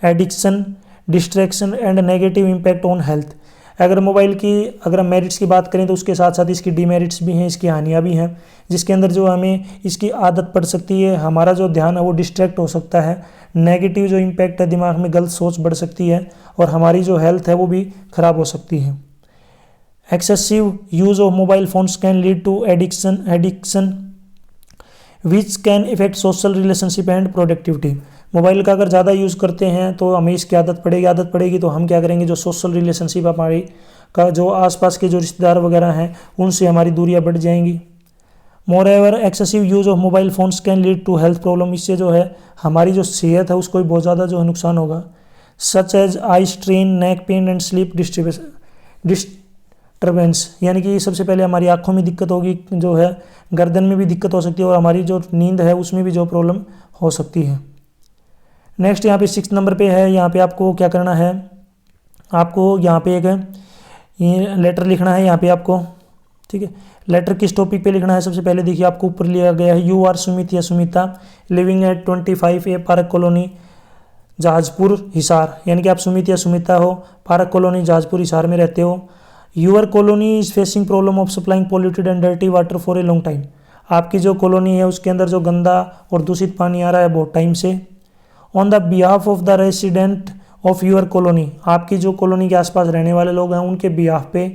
addiction, distraction and negative impact on health. अगर मोबाइल की अगर हम मेरिट्स की बात करें तो उसके साथ साथ इसकी डीमेरिट्स भी हैं, इसकी हानियाँ भी हैं, जिसके अंदर जो हमें इसकी आदत पड़ सकती है, हमारा जो ध्यान है वो डिस्ट्रैक्ट हो सकता है, नेगेटिव जो इम्पैक्ट है, दिमाग में गलत सोच बढ़ सकती है और हमारी जो हेल्थ है वो भी ख़राब हो सकती है। Excessive use of mobile phones can lead to addiction which can effect social relationship and productivity. Mobile का अगर ज़्यादा यूज़ करते हैं तो हमें इसकी आदत पड़ेगी तो हम क्या करेंगे, जो सोशल रिलेशनशिप हमारी का जो आसपास के जो रिश्तेदार वगैरह हैं उनसे हमारी दूरियां बढ़ जाएंगी। Moreover excessive use of mobile phones can lead to health problem. इससे जो है हमारी जो सेहत है उसको भी बहुत ज़्यादा जो है नुकसान होगा। Such as eye strain, neck pain and sleep disturbance, यानी कि सबसे पहले हमारी आँखों में दिक्कत होगी, जो है गर्दन में भी दिक्कत हो सकती है और हमारी जो नींद है उसमें भी जो प्रॉब्लम हो सकती है। नेक्स्ट यहाँ पे 6 नंबर पे है, यहाँ पे आपको क्या करना है, आपको यहाँ पे एक ये लेटर लिखना है यहाँ पे आपको। ठीक है, लेटर किस टॉपिक पे लिखना है, सबसे पहले देखिए आपको ऊपर लिया गया है, यू आर सुमित या Sumita living at 25 A park colony Jahazpur Hisar, यानी कि आप सुमित या सुमिता हो, पार्क कॉलोनी जहाजपुर हिसार में रहते हो। Your colony is facing problem of supplying polluted and dirty water for a long time. आपकी जो कॉलोनी है उसके अंदर जो गंदा और दूषित पानी आ रहा है बहुत टाइम से। On the behalf of the resident of your colony, आपकी जो कॉलोनी के आसपास रहने वाले लोग हैं उनके बिहाफ पे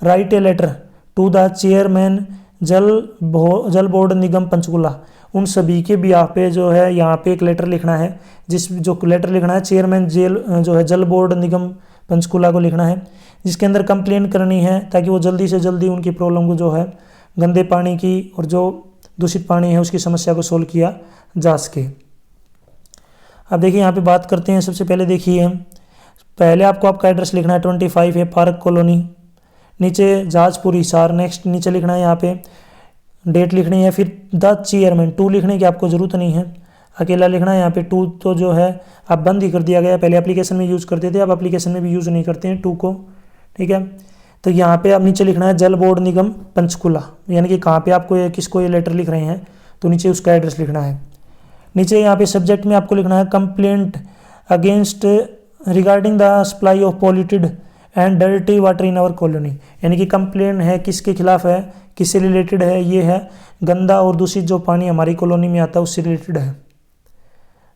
write a letter to the chairman Jal board Nigam Panchkula. उन सभी के बिहाफ पे जो है यहाँ पे एक लेटर लिखना है, जो लेटर लिखना है चेयरमैन जो है जल बोर्ड निगम पंचकुला को लिखना है, जिसके अंदर कंप्लेन करनी है ताकि वो जल्दी से जल्दी उनकी प्रॉब्लम को जो है गंदे पानी की और जो दूषित पानी है उसकी समस्या को सोल्व किया जा सके। अब देखिए यहाँ पे बात करते हैं। सबसे पहले देखिए, पहले आपको आपका एड्रेस लिखना है 25 है पार्क कॉलोनी, नीचे जहाजपुर हिसार, नेक्स्ट नीचे लिखना है यहाँ पे डेट लिखनी है, फिर द चेयरमैन, टू लिखने की आपको ज़रूरत नहीं है, अकेला लिखना है यहाँ पे। टू तो जो है अब बंद ही कर दिया गया, पहले एप्लीकेशन में यूज़ करते थे, अब एप्लीकेशन में भी यूज़ नहीं करते हैं टू को, ठीक है। तो यहाँ पे अब नीचे लिखना है जल बोर्ड निगम पंचकुला, यानी कि कहाँ पे आपको किसको ये लेटर लिख रहे हैं तो नीचे उसका एड्रेस लिखना है। नीचे यहाँ पे सब्जेक्ट में आपको लिखना है complaint against regarding the supply of polluted and dirty water in our colony, यानी कि कंप्लेन है किसके खिलाफ है, किससे रिलेटेड है, ये है गंदा और दूषित जो पानी हमारी कॉलोनी में आता है उससे रिलेटेड है।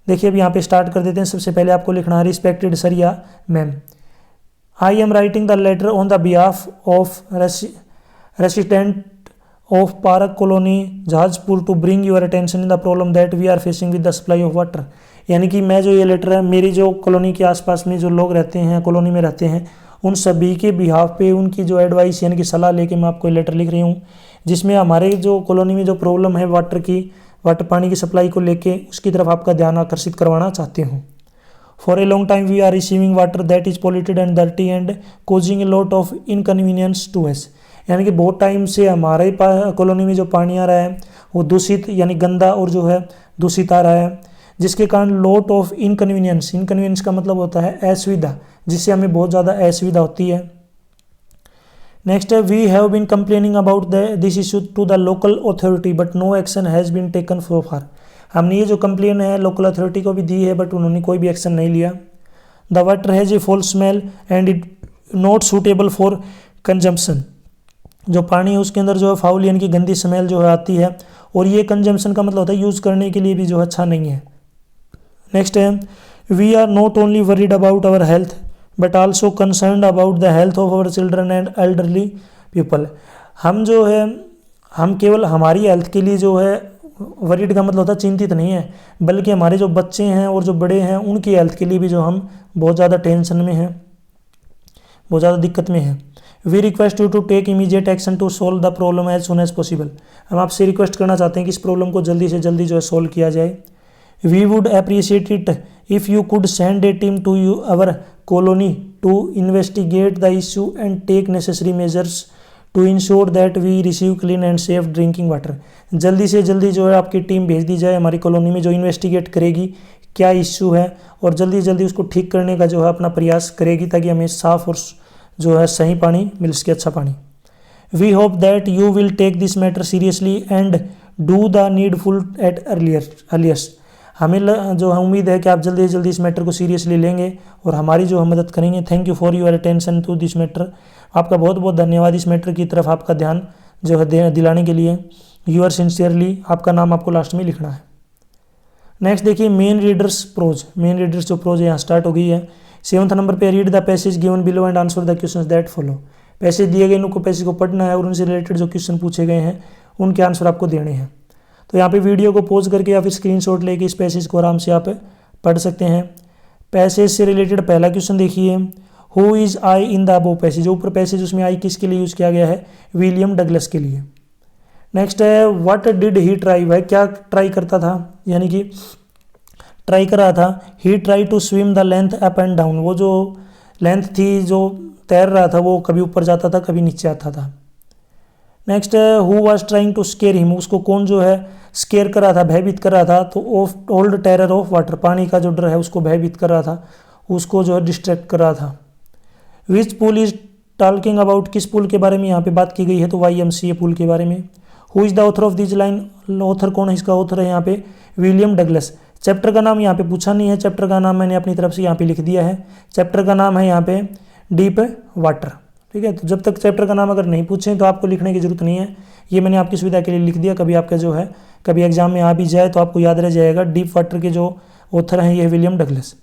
देखिए अब यहाँ पे स्टार्ट कर देते हैं। सबसे पहले आपको लिखना है रिस्पेक्टेड सर या ma'am, I am writing the letter on the behalf of resident of park colony Jahazpur to bring your attention in the problem that we are facing with the supply of water, यानी कि मैं जो ये लेटर है मेरी जो कॉलोनी के आसपास में जो लोग रहते हैं, कॉलोनी में रहते हैं, उन सभी के बिहाफ पे उनकी जो एडवाइस यानी कि सलाह लेके मैं आपको लेटर लिख रही हूँ, जिसमें हमारे जो कॉलोनी में जो प्रॉब्लम है वाटर पानी की सप्लाई को लेके उसकी तरफ आपका ध्यान आकर्षित करवाना चाहती हूँ। For a long time we are receiving water that is polluted and dirty and causing a lot of inconvenience to us, यानी कि बहुत टाइम से हमारे कॉलोनी में जो पानी आ रहा है वो दूषित यानी गंदा और जो है दूषित आ रहा है, जिसके कारण लॉट ऑफ इनकन्वीनियंस का मतलब होता है असुविधा, जिससे हमें बहुत ज़्यादा असुविधा होती है। नेक्स्ट है we have been complaining about this issue to the local authority but no action has been taken so far, हमने ये जो कंप्लेन है लोकल अथॉरिटी को भी दी है बट उन्होंने कोई भी एक्शन नहीं लिया। The water has a fall smell and it not suitable for consumption, जो पानी है उसके अंदर जो है फाउल यानी कि गंदी स्मेल जो है आती है, और ये कंजम्पशन का मतलब होता है यूज़ करने के लिए भी जो है अच्छा नहीं है। नेक्स्ट है we are not only worried about our health but also concerned about the health of our children and elderly people, हम केवल हमारी हेल्थ के लिए जो है वरीड का मतलब होता है चिंतित नहीं है, बल्कि हमारे जो बच्चे हैं और जो बड़े हैं उनकी हेल्थ के लिए भी जो हम बहुत ज़्यादा टेंशन में हैं, बहुत ज़्यादा दिक्कत में हैं। We request you to take immediate action to solve the problem as soon as possible, हम आपसे रिक्वेस्ट करना चाहते हैं कि इस प्रॉब्लम को जल्दी से जल्दी जो है सोल्व किया जाए। We would appreciate it if you could send a team to you our colony to investigate the issue and take necessary measures to ensure that we receive clean and safe drinking water, जल्दी से जल्दी जो है आपकी टीम भेज दी जाए हमारी कॉलोनी में जो इन्वेस्टिगेट करेगी क्या इश्यू है और जल्दी जल्दी उसको ठीक करने का जो है अपना प्रयास करेगी ताकि हमें साफ़ और जो है सही पानी मिल सके, अच्छा पानी। We hope that you will take this matter seriously and do the needful at earliest, हमें जो है उम्मीद है कि आप जल्दी से जल्दी इस मैटर को सीरियसली लेंगे और हमारी जो है मदद करेंगे। Thank you for your attention to this matter, आपका बहुत बहुत धन्यवाद इस मैटर की तरफ आपका ध्यान जो है दिलाने के लिए। यूर सिंसियरली, आपका नाम आपको लास्ट में लिखना है। नेक्स्ट देखिए main readers prose, main readers जो प्रोज यहाँ स्टार्ट हो गई है। 7th नंबर पे read the passage given below and answer the questions that follow, passage दिए गए उनको पैसेज को पढ़ना है और उनसे रिलेटेड जो क्वेश्चन पूछे गए हैं उनके आंसर आपको देने हैं। तो यहाँ पे वीडियो को पॉज करके या फिर स्क्रीनशॉट लेके इस पैसेज को आराम से आप पढ़ सकते हैं। पैसेज से रिलेटेड पहला क्वेश्चन देखिए, who is I in the above passage, जो ऊपर पैसेज उसमें आई किसके लिए यूज़ किया गया है, विलियम डगलस के लिए। नेक्स्ट है व्हाट डिड ही ट्राई, वह क्या ट्राई करता था, यानी कि ट्राई कर रहा था। He try to swim the length up and down, वो जो लेंथ थी जो तैर रहा था वो कभी ऊपर जाता था कभी नीचे आता था। नेक्स्ट है who was trying to scare him, उसको कौन जो है स्केयर कर रहा था, भयभीत कर रहा था, तो of old terror of water, पानी का जो डर है उसको भयभीत कर रहा था, उसको जो है डिस्ट्रैक्ट कर रहा था। विच पुल इज टॉकिंग अबाउट, किस पुल के बारे में यहाँ पे बात की गई है, तो YMCA पुल के बारे में। Who is the author of this line, author कौन है, इसका ऑथर है यहाँ पे विलियम डगलस, चैप्टर का नाम यहाँ पे पूछा नहीं है, चैप्टर का नाम मैंने अपनी तरफ से यहाँ पे लिख दिया है। चैप्टर का नाम है यहाँ पे डीप वाटर, ठीक है। तो जब तक चैप्टर का नाम अगर नहीं पूछें तो आपको लिखने की जरूरत नहीं है, ये मैंने आपकी सुविधा के लिए लिख दिया। कभी आपका जो है कभी एग्जाम में आ भी जाए तो आपको याद रह जाएगा। डीप वाटर के जो ऑथर हैं ये विलियम डगलस।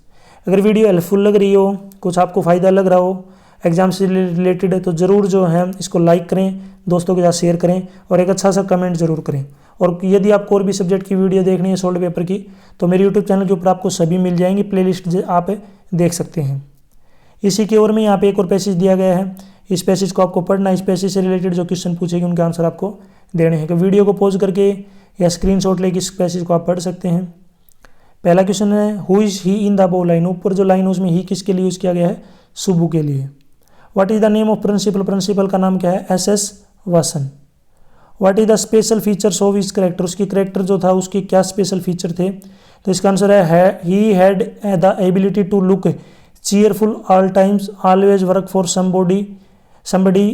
अगर वीडियो हेल्पफुल लग रही हो, कुछ आपको फ़ायदा लग रहा हो, एग्जाम से रिलेटेड है, तो ज़रूर जो है इसको लाइक करें, दोस्तों के साथ शेयर करें और एक अच्छा सा कमेंट जरूर करें। और यदि आपको और भी सब्जेक्ट की वीडियो देखनी है सोल्ड पेपर की, तो मेरे यूट्यूब चैनल के ऊपर आपको सभी मिल जाएंगी, प्लेलिस्ट आप देख सकते हैं। इसी की ओर में यहाँ पे एक और पैसेज दिया गया है, इस पैसेज को आपको पढ़ना, इस पैसेज से रिलेटेड जो क्वेश्चन पूछेगी उनके आंसर आपको देने हैं। तो वीडियो को पॉज करके या स्क्रीनशॉट लेके इस पैसेज को आप पढ़ सकते हैं। पहला क्वेश्चन है who is he in the above line, ऊपर जो लाइन है उसमें ही किसके लिए यूज़ किया गया है, सुबु के लिए। What is the name of principal, principal का नाम क्या है, S Vasan. What is the special features of his character, उसकी करेक्टर जो था उसके क्या स्पेशल फीचर थे, तो इसका आंसर है he had the ability to look cheerful all times, always work for somebody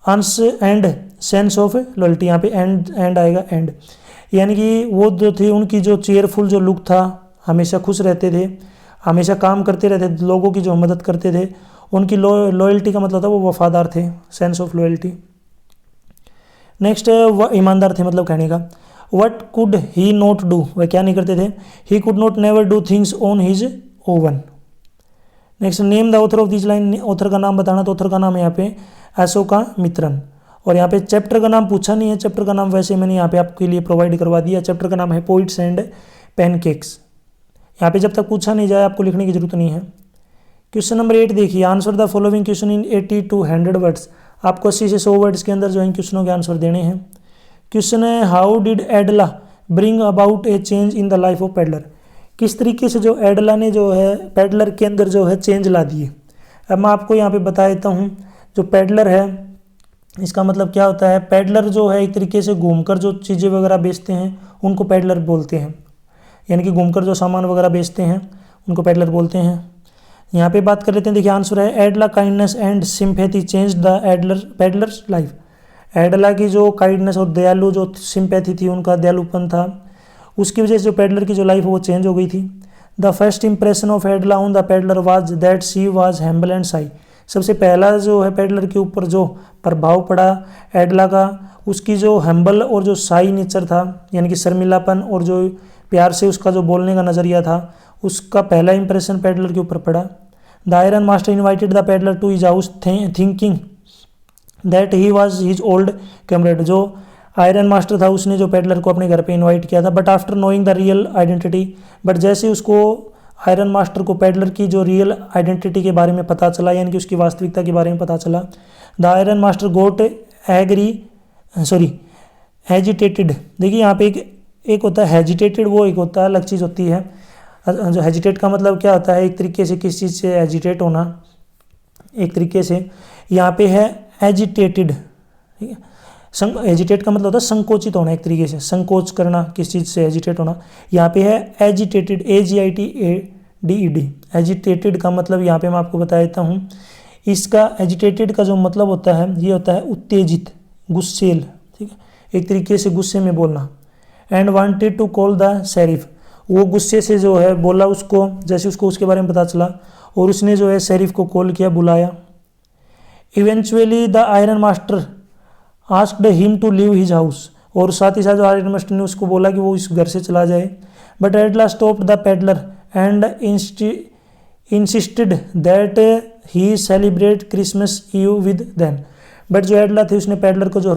ones and sense of loyalty. यहाँ पे एंड आएगा, एंड यानी कि वो जो थे उनकी जो चेयरफुल जो लुक था, हमेशा खुश रहते थे, हमेशा काम करते रहते थे, लोगों की जो मदद करते थे, उनकी लॉयल्टी का मतलब था वो वफादार थे, सेंस ऑफ लॉयल्टी। नेक्स्ट वह ईमानदार थे, मतलब कहने का। What could he not do, वह क्या नहीं करते थे, he could not never do things on his oven. Next name the author of this line, author का नाम बताना, तो ऑथर का नाम है यहाँ पे अशोका मित्रन। और यहाँ पे चैप्टर का नाम पूछा नहीं है, चैप्टर का नाम वैसे मैंने यहाँ पे आपके लिए प्रोवाइड करवा दिया। चैप्टर का नाम है पोइट्स एंड पैनकेक्स। यहाँ पे जब तक पूछा नहीं जाए आपको लिखने की जरूरत नहीं है। क्वेश्चन नंबर 8 देखिए, answer the following question in 80 to 100 words. आपको 80 से 100 वर्ड्स के अंदर जो इन क्वेश्चनों के आंसर देने हैं। क्वेश्चन है how did एडला bring about A change in the life of peddler, किस तरीके से जो एडला ने जो है पेडलर के अंदर जो है चेंज ला दिए। अब मैं आपको यहाँ पे बता देता हूँ, जो पेडलर है इसका मतलब क्या होता है, पेडलर जो है एक तरीके से घूमकर जो चीज़ें वगैरह बेचते हैं उनको पेडलर बोलते हैं, यानी कि घूमकर जो सामान वगैरह बेचते हैं उनको पेडलर बोलते हैं। यहाँ पे बात कर लेते हैं, देखिए आंसर है Edla kindness and sympathy change the peddler's life. Edla की जो काइंडनेस और दयालु जो सिंपैथी थी, उनका दयालुपन था, उसकी वजह से जो पेडलर की जो लाइफ है वो चेंज हो गई थी। The first impression of Edla on the peddler was that she was humble and shy. सबसे पहला जो है पेडलर के ऊपर जो प्रभाव पड़ा एडला का, उसकी जो हम्बल और जो शाई नेचर था, यानी कि शर्मिलापन और जो प्यार से उसका जो बोलने का नज़रिया था, उसका पहला इंप्रेशन पेडलर के ऊपर पड़ा। The iron master invited the peddler to his house thinking that he was his old comrade. जो आयरन मास्टर था उसने जो पेडलर को अपने घर पे इनवाइट किया था, but after knowing the real identity, but जैसे उसको आयरन मास्टर को पेडलर की जो रियल आइडेंटिटी के बारे में पता चला, यानी कि उसकी वास्तविकता के बारे में पता चला, the iron master got hesitated. देखिए यहाँ पे एक होता है हेजिटेटेड, वो एक होता है अलग चीज़ होती है। जो हेजिटेट का मतलब क्या होता है, एक तरीके से किसी चीज़ से हेजिटेट होना, एक तरीके से यहाँ पे है एजिटेटेड, ठीक है। एजिटेट का मतलब होता है संकोचित होना, एक तरीके से संकोच करना, किस चीज़ से एजिटेट होना। यहाँ पे है एजिटेटेड, AGITED। एजिटेटेड का मतलब यहाँ पे मैं आपको बता देता हूँ, इसका एजिटेटेड का जो मतलब होता है ये होता है उत्तेजित, गुस्सेल, ठीक है, एक तरीके से गुस्से में बोलना। And wanted to call the sheriff, वो गुस्से से जो है बोला उसको, जैसे उसको उसके बारे में पता चला और उसने जो है शेरिफ को कॉल किया, बुलाया। Eventually the iron master asked him to leave his house, और साथ ही साथ जो आयरन मास्टर ने उसको बोला कि वो इस घर से चला जाए। But Edla stopped the peddler and insisted that he celebrate Christmas Eve with them. But जो एडला थे उसने पेडलर को जो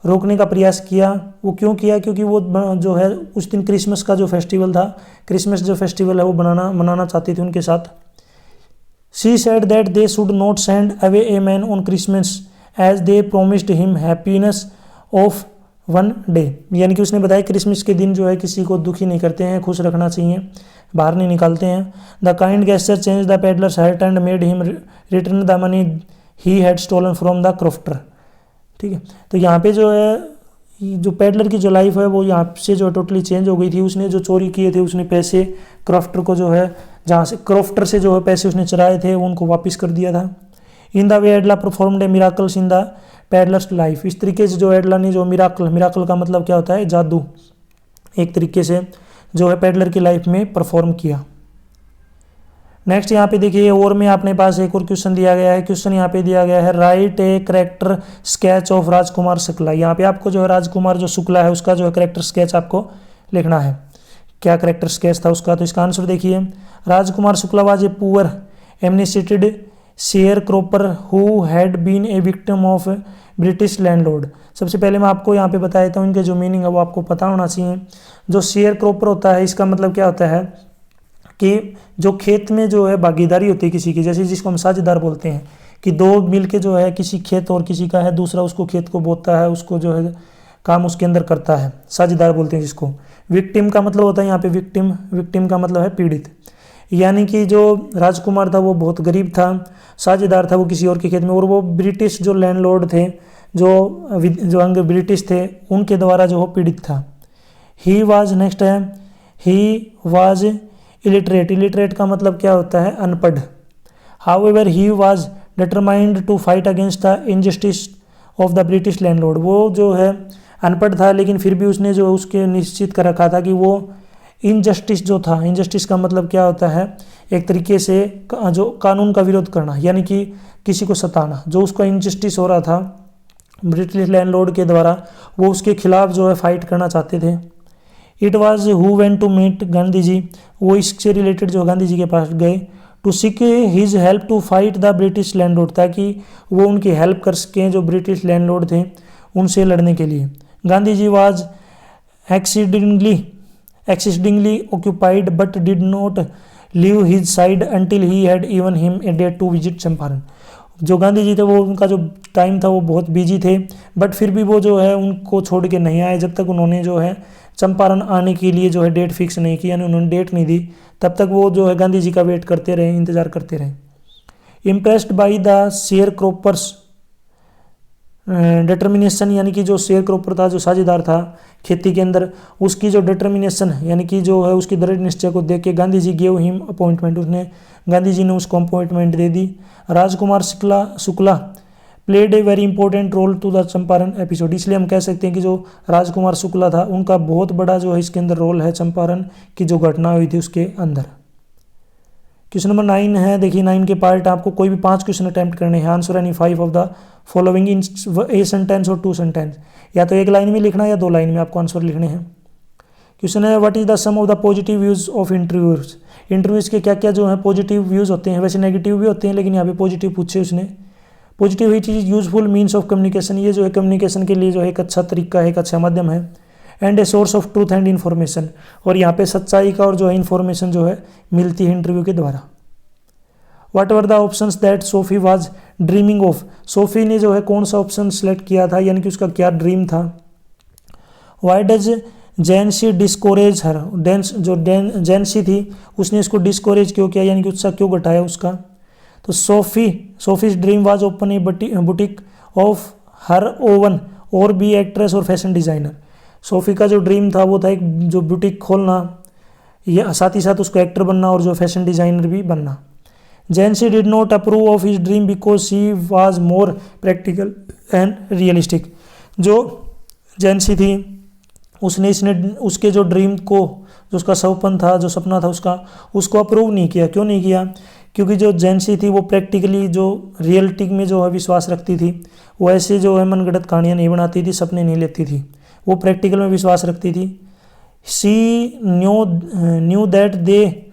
रोकने का प्रयास किया। वो क्यों किया, क्योंकि वो जो है उस दिन क्रिसमस का जो फेस्टिवल था, क्रिसमस जो फेस्टिवल है वो मनाना चाहती थी उनके साथ। She said that they should not send away a man on Christmas as they promised him happiness of one day. यानी कि उसने बताया क्रिसमस के दिन जो है किसी को दुखी नहीं करते हैं, खुश रखना चाहिए, बाहर नहीं निकालते हैं। The kind gesture change the peddler's heart and made him return the money he had stolen from the crofter, ठीक है। तो यहाँ पे जो है जो पेडलर की जो लाइफ है वो यहाँ से जो टोटली चेंज हो गई थी। उसने जो चोरी किए थे, उसने पैसे क्रॉफ्टर को जो है, जहाँ से क्रॉफ्टर से जो है पैसे उसने चुराए थे उनको वापस कर दिया था। In the way एडला performed A miracles in the peddler's life, इस तरीके से जो एडला ने जो मिराकल का मतलब क्या होता है, जादू, एक तरीके से जो है पेडलर की लाइफ में परफॉर्म किया। नेक्स्ट यहाँ पे देखिए और में अपने पास एक और क्वेश्चन दिया गया है। क्वेश्चन यहाँ पे दिया गया है write a character sketch of Rajkumar Shukla. यहाँ पे आपको जो है राजकुमार जो शुक्ला है उसका जो है करेक्टर स्केच आपको लिखना है। क्या करेक्टर स्केच था उसका, तो इसका आंसर देखिए Rajkumar Shukla was a poor emaciated sharecropper who had been a victim of British landlord. सबसे पहले मैं आपको यहाँ पे बता देता हूँ इनके जो मीनिंग है वो आपको पता होना चाहिए। जो शेयर क्रॉपर होता है इसका मतलब क्या होता है कि जो खेत में जो है भागीदारी होती है किसी की, जैसे जिसको हम साझेदार बोलते हैं कि दो मिल के जो है किसी खेत और किसी का है, दूसरा उसको खेत को बोता है, उसको जो है काम उसके अंदर करता है, साझेदार बोलते हैं जिसको। विक्टिम का मतलब होता है यहाँ पे विक्टिम का मतलब है पीड़ित। यानी कि जो राजकुमार था वो बहुत गरीब था, साझेदार था वो किसी और के खेत में, और वो ब्रिटिश जो लैंडलॉर्ड थे, जो अंग ब्रिटिश थे, उनके द्वारा जो पीड़ित था। ही वाज नेक्स्ट है ही वाज इलिटरेट का मतलब क्या होता है अनपढ़। However he was determined to fight against the injustice of the British landlord. वो जो है अनपढ़ था लेकिन फिर भी उसने जो उसके निश्चित कर रखा था कि वो इनजस्टिस जो था, इनजस्टिस का मतलब क्या होता है एक तरीके से जो कानून का विरोध करना, यानी कि किसी को सताना, जो उसका इनजस्टिस हो रहा था ब्रिटिश लैंडलॉर्ड के द्वारा, वो उसके खिलाफ जो है फाइट करना चाहते थे। It was who went to meet Gandhi ji. वो इससे रिलेटेड जो गांधी जी के पास गए to seek his help to fight the British landlord, ताकि वो उनकी हेल्प कर सकें जो ब्रिटिश लैंडलॉर्ड थे उनसे लड़ने के लिए। Gandhi ji was exceedingly occupied but did not leave his side until he had even him a date to visit Champaran. जो गांधी जी थे वो उनका जो टाइम था वो बहुत बिजी थे, बट फिर भी वो जो है उनको छोड़ के नहीं आए जब तक उन्होंने जो है चंपारण आने के लिए जो है डेट फिक्स नहीं की, यानी उन्होंने डेट नहीं दी, तब तक वो जो है गांधी जी का वेट करते रहे, इंतजार करते रहे। Impressed by the share croppers determination, यानी कि जो शेयर क्रॉपर था, जो साझेदार था खेती के अंदर, उसकी जो डिटर्मिनेशन यानी कि जो है उसकी दृढ़ निश्चय को देख के Gandhi ji give him appointment, Gandhi ji ने उसको अपॉइंटमेंट दे दी। Rajkumar Shukla played a very important role to the Champaran episode. इसलिए हम कह सकते हैं कि जो राजकुमार शुक्ला था उनका बहुत बड़ा जो है इसके अंदर रोल है चंपारण की जो घटना हुई थी उसके अंदर। क्वेश्चन नंबर 9 है, देखिए 9 के पार्ट आपको कोई भी 5 क्वेश्चन अटेम्प्ट करने हैं। Answer any 5 of the following in a sentence और 2 सेंटेंस, या तो एक लाइन में लिखना है या 2 लाइन में आपको आंसर लिखने हैं। क्वेश्चन है what is the some of the positive views of interviews. Interviews के क्या क्या जो है पॉजिटिव व्यूज होते हैं, वैसे नेगेटिव भी होते हैं लेकिन यहाँ पे पॉजिटिव पूछे उसने। पॉजिटिव ही चीज यूजफुल मीन्स ऑफ कम्युनिकेशन, ये जो है कम्युनिकेशन के लिए जो है एक अच्छा तरीका है, एक अच्छा माध्यम है। And a source of truth and information, और यहाँ पे सच्चाई का और जो है इन्फॉर्मेशन जो है मिलती है इंटरव्यू के द्वारा। What were the options that Sophie was dreaming of. Sophie ने जो है कौन सा ऑप्शन सेलेक्ट किया था, यानी कि उसका क्या ड्रीम था। वाई डज जैनसी डिस्कोरेज हर, जो जैनसी थी उसने इसको डिस्कोरेज क्यों किया, यानी कि उत्साह क्यों घटाया उसका। तो Sophie's dream was open a boutique of her own or be actress or fashion designer. Sophie का जो ड्रीम था वो था एक जो बुटीक खोलना, या साथ ही साथ उसको एक्टर बनना और जो फैशन डिजाइनर भी बनना। Jansie did not approve of his dream because she was more practical and realistic. जो जैनसी थी उसने उसके जो ड्रीम को, जो उसका सपन था, जो सपना था उसको अप्रूव नहीं किया। क्यों नहीं किया, क्योंकि जो जैनसी थी वो प्रैक्टिकली जो रियलिटी में जो है विश्वास रखती थी, वो ऐसे जो है मनगढ़ंत कहानियाँ नहीं बनाती थी, सपने नहीं लेती थी, वो प्रैक्टिकल में विश्वास रखती थी। She knew that they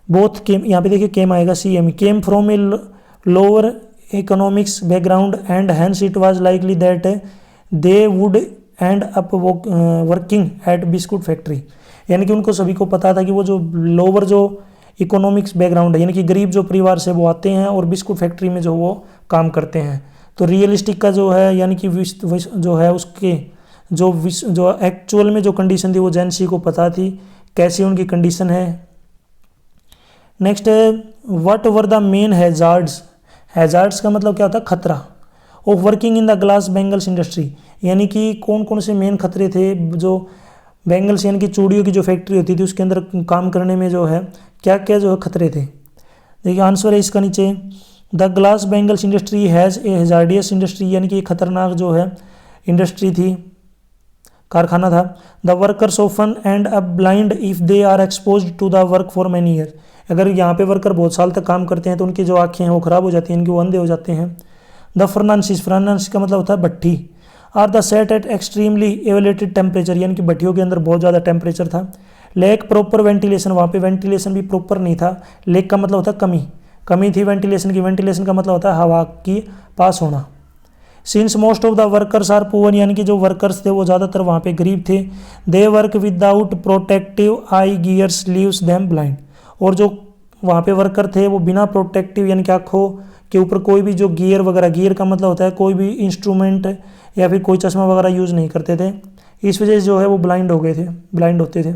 both came, यहाँ पे देखिए केम आएगा, came from a lower economics background and hence it was likely that they would end up working at biscuit factory. यानी कि उनको सभी को पता था कि वो जो लोअर जो इकोनॉमिक्स बैकग्राउंड है, यानी कि गरीब जो परिवार से वो आते हैं और बिस्कुट फैक्ट्री में जो वो काम करते हैं। तो रियलिस्टिक का जो है, यानी कि जो है उसके जो एक्चुअल में जो कंडीशन थी वो जैनसी को पता थी कैसी उनकी कंडीशन है। नेक्स्ट है what were the main hazards. Hazards का मतलब क्या होता है खतरा। Of working in the glass bangles industry, यानी कि कौन कौन से मेन खतरे थे जो बैंगल्स यानी कि चूड़ियों की जो फैक्ट्री होती थी उसके अंदर काम करने में जो है क्या क्या जो है खतरे थे। देखिए आंसर है इसका नीचे, the glass bangles industry has a hazardous industry, यानी कि खतरनाक जो है इंडस्ट्री थी। कारखाना था। The workers often end up blind if they are expose to the work for many year. अगर यहाँ पे वर्कर बहुत साल तक काम करते हैं तो उनकी जो आँखें हैं वो खराब हो जाती हैं, इनके वो अंधे हो जाते हैं। द फर्नांसिस, फर्नांसिस का मतलब होता है भट्ठी, are the set at extremely elevated temperature, यानी कि भट्टियों के अंदर बहुत ज़्यादा टेम्परेचर था। लेक प्रॉपर वेंटिलेशन, वहाँ पे वेंटिलेशन भी प्रॉपर नहीं था। लेक का मतलब होता है कमी, कमी थी वेंटिलेशन की। वेंटिलेशन का मतलब होता है हवा की पास होना। Since most of the workers are poor, यानी कि जो वर्कर्स थे वो ज़्यादातर वहाँ पे गरीब थे। They work without protective I gears leaves them blind, और जो वहाँ पे वर्कर थे वो बिना प्रोटेक्टिव यानी कि आँखों के ऊपर कोई भी जो गियर वगैरह, गियर का मतलब होता है कोई भी इंस्ट्रूमेंट या फिर कोई चश्मा वगैरह यूज़ नहीं करते थे। इस वजह से जो है वो ब्लाइंड हो गए थे, ब्लाइंड होते थे।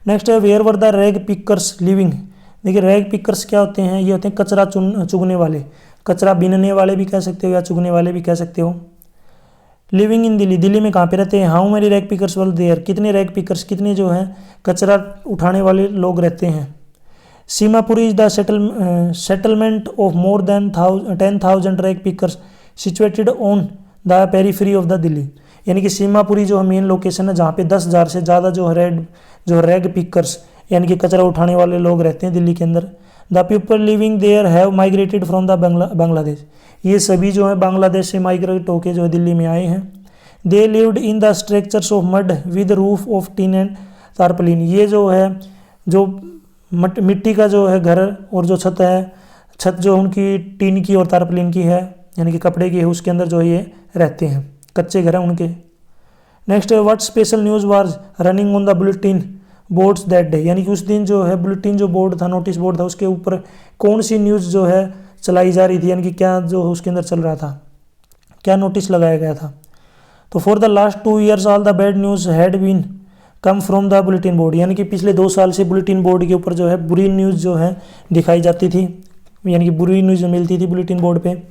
नेक्स्ट है where were the rag pickers living. देखिए रैग पिकर्स क्या होते हैं, ये होते हैं कचरा चुगने वाले, कचरा बीनने वाले भी कह सकते हो या चुगने वाले भी कह सकते हो। लिविंग इन दिल्ली, दिल्ली में कहाँ पे रहते हैं। How many rag pickers were there, कितने रैग पिकर्स, कितने जो हैं कचरा उठाने वाले लोग रहते हैं। Seemapuri is the settlement of more than 10,000 rag pickers situated on the periphery of the Delhi, यानी कि सीमापुरी जो है मेन लोकेशन है जहाँ पे 10,000 से ज़्यादा जो रैग पिकर्स यानी कि कचरा उठाने वाले लोग रहते हैं दिल्ली के अंदर। The people living there have migrated from the Bangladesh, ये सभी जो है बांग्लादेश से माइग्रेट होके जो है दिल्ली में आए हैं। They lived in the structures of mud with roof of tin and tarpaulin, ये जो है जो मिट्टी का जो है घर और जो छत है, छत जो उनकी टीन की और तारपलिन की है यानी कि कपड़े की है, उसके अंदर जो ये रहते हैं, कच्चे घर हैं उनके। नेक्स्ट है what special news was running on the bulletin boards that day, यानी कि उस दिन जो है बुलेटिन जो बोर्ड था, नोटिस बोर्ड था, उसके ऊपर कौन सी न्यूज़ जो है चलाई जा रही थी, यानी कि क्या जो उसके अंदर चल रहा था, क्या नोटिस लगाया गया था। तो for the last 2 years all the bad news had been come from the bulletin board, यानी कि पिछले 2 साल से बुलेटिन बोर्ड के ऊपर जो है बुरी न्यूज़ जो है दिखाई जाती थी, यानी कि बुरी न्यूज़ मिलती थी बुलेटिन बोर्ड पे।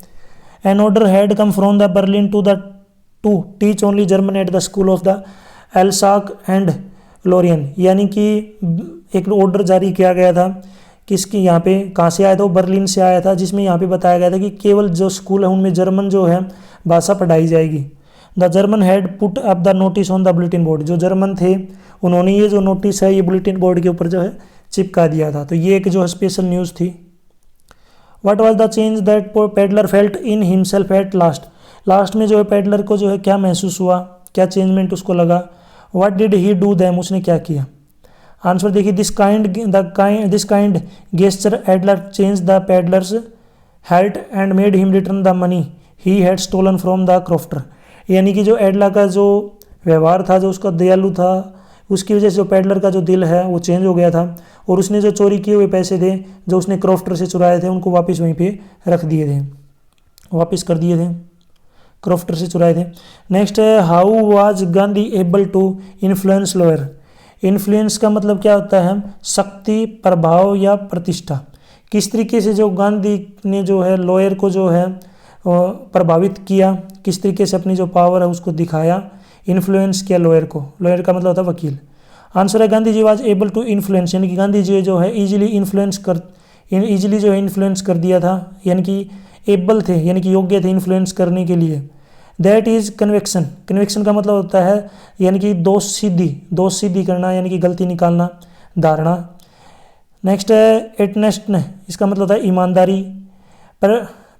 An order had come from the Berlin to teach only German at the school of the Alsace and Lorraine, यानी कि एक ऑर्डर जारी किया गया था किसकी, यहाँ पे कहाँ से आया था, वो बर्लिन से आया था, जिसमें यहाँ पे बताया गया था कि केवल जो स्कूल है उनमें जर्मन जो है भाषा पढ़ाई जाएगी। The German had put up the notice on the bulletin board, जो जर्मन थे उन्होंने ये जो नोटिस है ये बुलेटिन बोर्ड के ऊपर जो है चिपका दिया था। तो ये एक जो स्पेशल न्यूज़ थी। What was the change that peddler felt in himself at last, last में जो है पेडलर को जो है क्या महसूस हुआ, क्या चेंजमेंट उसको लगा। What did he do them, उसने क्या किया। आंसर देखिए this kind gesture Adler change the peddler's heart and made him return the money he had stolen from the crofter, यानी कि जो एडला का जो व्यवहार था, जो उसका दयालु था, उसकी वजह से जो पेडलर का जो दिल है वो चेंज हो गया था और उसने जो चोरी किए हुए पैसे थे जो उसने क्रॉफ्टर से चुराए थे उनको वापस वहीं पे रख दिए थे, वापस कर दिए थे, क्रॉफ्टर से चुराए थे। नेक्स्ट है how was Gandhi able to influence lower, influence का मतलब क्या होता है, शक्ति, प्रभाव या प्रतिष्ठा। किस तरीके से जो गांधी ने जो है लोअर को जो है प्रभावित किया, किस तरीके से अपनी जो पावर है उसको दिखाया, इन्फ्लुएंस किया लोअर को, लोअर का मतलब होता है वकील। आंसर है Gandhi ji was able to influence, यानी कि गांधी जी जो है इजीली जो है इन्फ्लुएंस कर दिया था, यानी कि एबल थे यानी कि योग्य थे इन्फ्लुएंस करने के लिए। दैट इज कन्विक्शन, कन्विक्शन का मतलब होता है यानी कि दोष सिद्धि करना, यानी कि गलती निकालना, धारणा। नेक्स्ट है एटनेस्ट, इसका मतलब होता है ईमानदारी।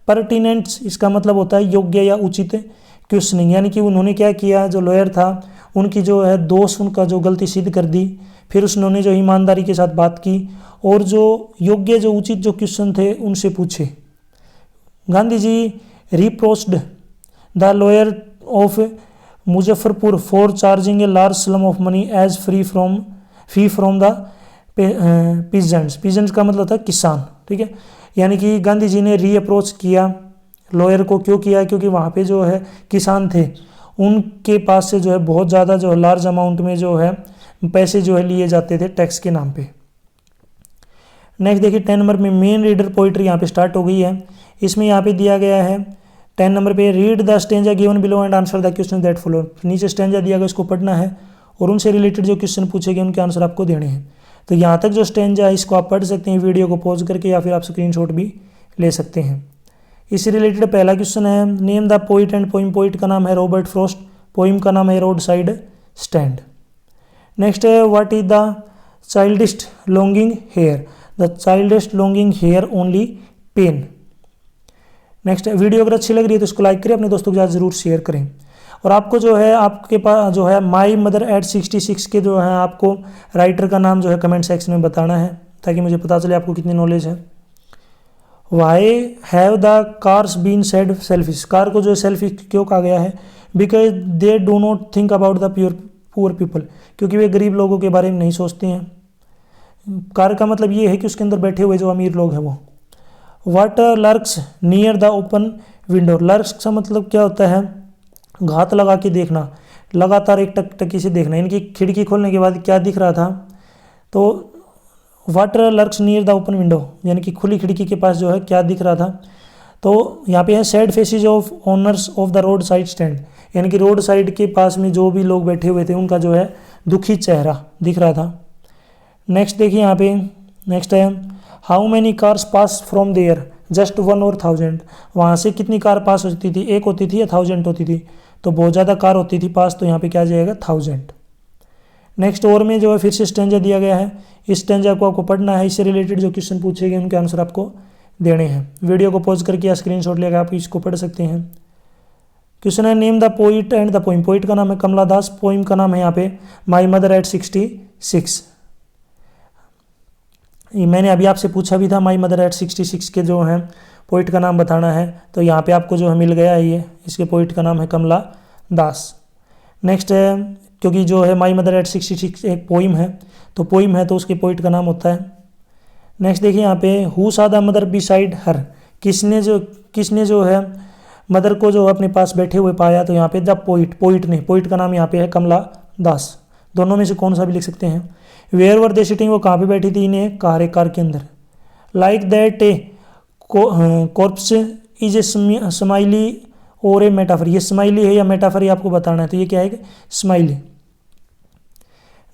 परटिनेंट्स इसका मतलब होता है योग्य या उचित क्वेश्चनिंग, यानी कि उन्होंने क्या किया, जो लॉयर था उनकी जो है दोष, उनका जो गलती सिद्ध कर दी, फिर उन्होंने जो ईमानदारी के साथ बात की और जो योग्य जो उचित जो क्वेश्चन थे उनसे पूछे। Gandhi ji reproached the lawyer of Muzaffarpur for charging a large sum of money as fee from the peasants, peasants का मतलब होता है किसान, ठीक है। यानी कि गांधी जी ने रीअप्रोच किया लॉयर को, क्यों किया, क्योंकि वहाँ पे जो है किसान थे, उनके पास से जो है बहुत ज़्यादा जो लार्ज अमाउंट में जो है पैसे जो है लिए जाते थे टैक्स के नाम पे। नेक्स्ट देखिए 10 नंबर में मेन रीडर पोइट्री यहाँ पे स्टार्ट हो गई है। इसमें यहाँ पे दिया गया है 10 नंबर पे read the stanza given below and answer the question that follow, नीचे स्टेंजा दिया गया उसको पढ़ना है और उनसे रिलेटेड जो क्वेश्चन पूछे गए उनके आंसर आपको देने हैं। तो यहाँ तक जो स्टेंजा है इसको आप पढ़ सकते हैं वीडियो को पॉज करके या फिर आप स्क्रीनशॉट भी ले सकते हैं। इससे रिलेटेड पहला क्वेश्चन है name the poet and poem, poet का नाम है रॉबर्ट फ्रॉस्ट, पोइम का नाम है रोड साइड स्टैंड। नेक्स्ट है what is the childish longing here, the childish longing here only pain. Next video अगर अच्छी लग रही है तो इसको लाइक करें, अपने दोस्तों के साथ ज़रूर शेयर करें। और आपको जो है आपके पास जो है माई मदर एट 66 के जो है आपको राइटर का नाम जो है कमेंट सेक्शन में बताना है, ताकि मुझे पता चले आपको कितनी नॉलेज है। Why have the cars been said selfish, car को जो सेल्फिश क्यों कहा गया है? Because they do not think about the poor people, क्योंकि वे गरीब लोगों के बारे में नहीं सोचते हैं। कार का मतलब ये है कि उसके अंदर बैठे हुए जो अमीर लोग हैं वो। What lurks near the open window, lurks का मतलब क्या होता है? घात लगा के देखना, लगातार एक टकी से देखना, इनकी खिड़की खोलने के बाद क्या दिख रहा था? तो what lurks near the open window, यानी कि खुली खिड़की के पास जो है क्या दिख रहा था? तो यहाँ पे है sad faces of owners of the road side stand, यानी कि रोड साइड के पास में जो भी लोग बैठे हुए थे उनका जो है दुखी चेहरा दिख रहा था। नेक्स्ट देखिए यहाँ पे, नेक्स्ट है how many cars pass from there just 1 और 1000, वहाँ से कितनी कार पास होती थी? 1 होती थी या 1000 होती थी? तो बहुत ज़्यादा कार होती थी पास, तो यहाँ पे क्या जाएगा? 1000। नेक्स्ट और में जो है फिर से स्टेंजा दिया गया है, इस स्टेंजा को आपको पढ़ना है, इससे रिलेटेड जो क्वेश्चन पूछे गए उनके आंसर आपको देने हैं। वीडियो को पॉज करके या स्क्रीनशॉट लेकर आप इसको पढ़ सकते हैं। क्वेश्चन है name the poet and the poem, poet का नाम है कमला दास, पोइम का नाम है यहाँ पे माई मदर एट 66। मैंने अभी आपसे पूछा भी था माई मदर एट 66 के जो हैं पोइट का नाम बताना है, तो यहाँ पे आपको जो है मिल गया है, ये इसके पोइट का नाम है कमला दास। नेक्स्ट है, क्योंकि जो है माई मदर एट 66 एक पोइम है, तो पोइम है तो उसके पोइट का नाम होता है। नेक्स्ट देखिए यहाँ पे हु सा द मदर बिसाइड हर, किसने जो है मदर को जो अपने पास बैठे हुए पाया? तो यहाँ पे द पोइट, पोइट ने, पोइट का नाम यहाँ पे है कमला दास। दोनों में से कौन सा भी लिख सकते हैं। वेयर वर दे सिटिंग, वो कहाँ पे बैठी थी? इन्हें कार, एक कार के अंदर। Like that A corps is a smiley और ए मेटाफर, ये स्माइली है या मेटाफर ये आपको बताना है, तो ये क्या है? स्माइली।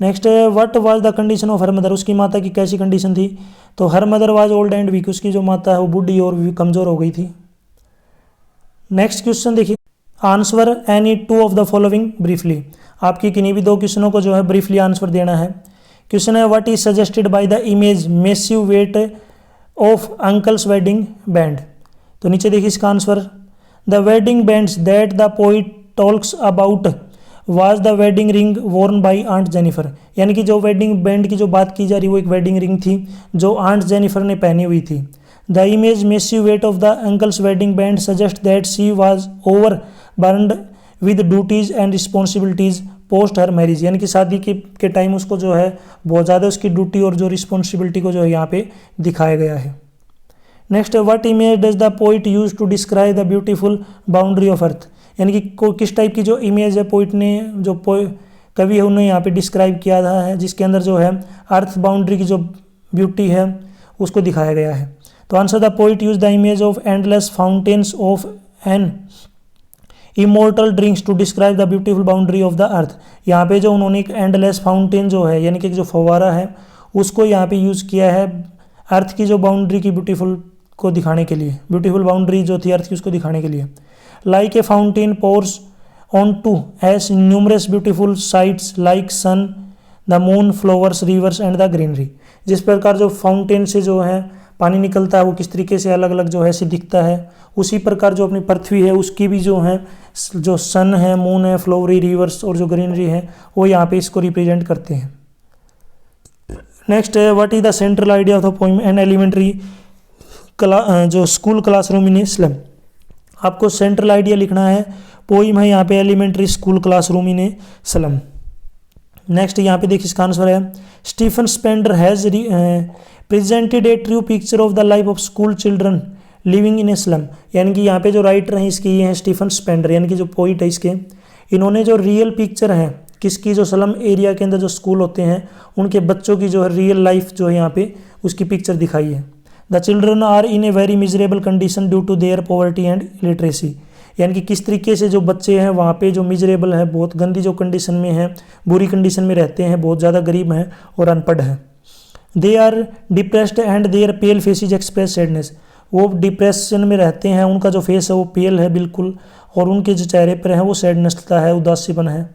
नेक्स्ट है what was the condition of her mother, उसकी माता की कैसी कंडीशन थी? तो her mother was old and weak, उसकी जो माता है वो बूढ़ी और कमजोर हो गई थी। नेक्स्ट क्वेश्चन देखिए, answer any 2 of the following briefly, आपकी किन्हीं भी 2 क्वेश्चनों को जो है ब्रीफली आंसर देना है। क्वेश्चन है what is suggested by the image massive weight of uncle's wedding band, तो नीचे देखिए इसका आंसर, the wedding bands that the poet talks about was the wedding ring worn by aunt Jennifer, यानी कि जो वेडिंग बैंड की जो बात की जा रही वो एक वेडिंग रिंग थी जो आंट जेनिफर ने पहनी हुई थी। The image massive weight of the uncle's wedding band suggest that she was over burned with duties and responsibilities post her marriage, यानी कि शादी के टाइम उसको जो है बहुत ज़्यादा उसकी ड्यूटी और जो रिस्पॉन्सिबिलिटी को जो है यहाँ पे दिखाया गया है। Next what image does the poet use to describe the beautiful boundary of earth, यानी कि किस टाइप की जो इमेज है पोइट ने, जो कवि है उन्होंने यहाँ पे डिस्क्राइब किया है, जिसके अंदर जो है अर्थ बाउंड्री की जो ब्यूटी है उसको दिखाया गया है। तो answer the poet use the image of endless fountains of an immortal drinks to describe the beautiful boundary of the earth, यहाँ पे जो उन्होंने एक एंडलेस फाउंटेन जो है यानी कि जो फव्वारा है उसको यहाँ पे यूज़ किया है अर्थ की जो बाउंड्री की ब्यूटीफुल को दिखाने के लिए, ब्यूटीफुल बाउंड्री जो थी अर्थ की उसको दिखाने के लिए। Like a fountain pours on to as numerous beautiful sites like sun the moon flowers rivers and the greenery, जिस प्रकार जो फाउंटेन से जो है पानी निकलता है वो किस तरीके से अलग अलग जो है से दिखता है, उसी प्रकार जो अपनी पृथ्वी है उसकी भी जो है जो सन है, मून है, फ्लोवरी रिवर्स और जो ग्रीनरी है वो यहाँ पे इसको रिप्रेजेंट करते हैं। नेक्स्ट है what is the central idea of the poem an elementary जो स्कूल क्लासरूम इन स्लम, आपको सेंट्रल आइडिया लिखना है, पोइम है यहाँ पे elementary school classroom in slum. Next यहाँ पे देखिए इसका आंसर है Stephen Spender has presented a true picture of the life of school children living in a slum, यानी कि यहाँ पे जो राइटर हैं इसके ये हैं स्टीफन स्पेंडर, यानी कि जो पोइट है इसके, इन्होंने जो रियल पिक्चर है किसकी, जो स्लम एरिया के अंदर जो स्कूल होते हैं उनके बच्चों की जो है रियल लाइफ जो है यहाँ पे उसकी पिक्चर दिखाई है। The children are in a very miserable condition due to their poverty and illiteracy, यानी कि किस तरीके से जो बच्चे हैं वहाँ पे जो मिजरेबल है, बहुत गंदी जो कंडीशन में है, बुरी कंडीशन में रहते हैं, बहुत ज़्यादा गरीब हैं और अनपढ़ हैं। They are depressed and their pale faces express sadness, वो डिप्रेशन में रहते हैं, उनका जो फेस है वो पेल है बिल्कुल और उनके जो चेहरे पर है वो सैडनेस है, उदासीपन है।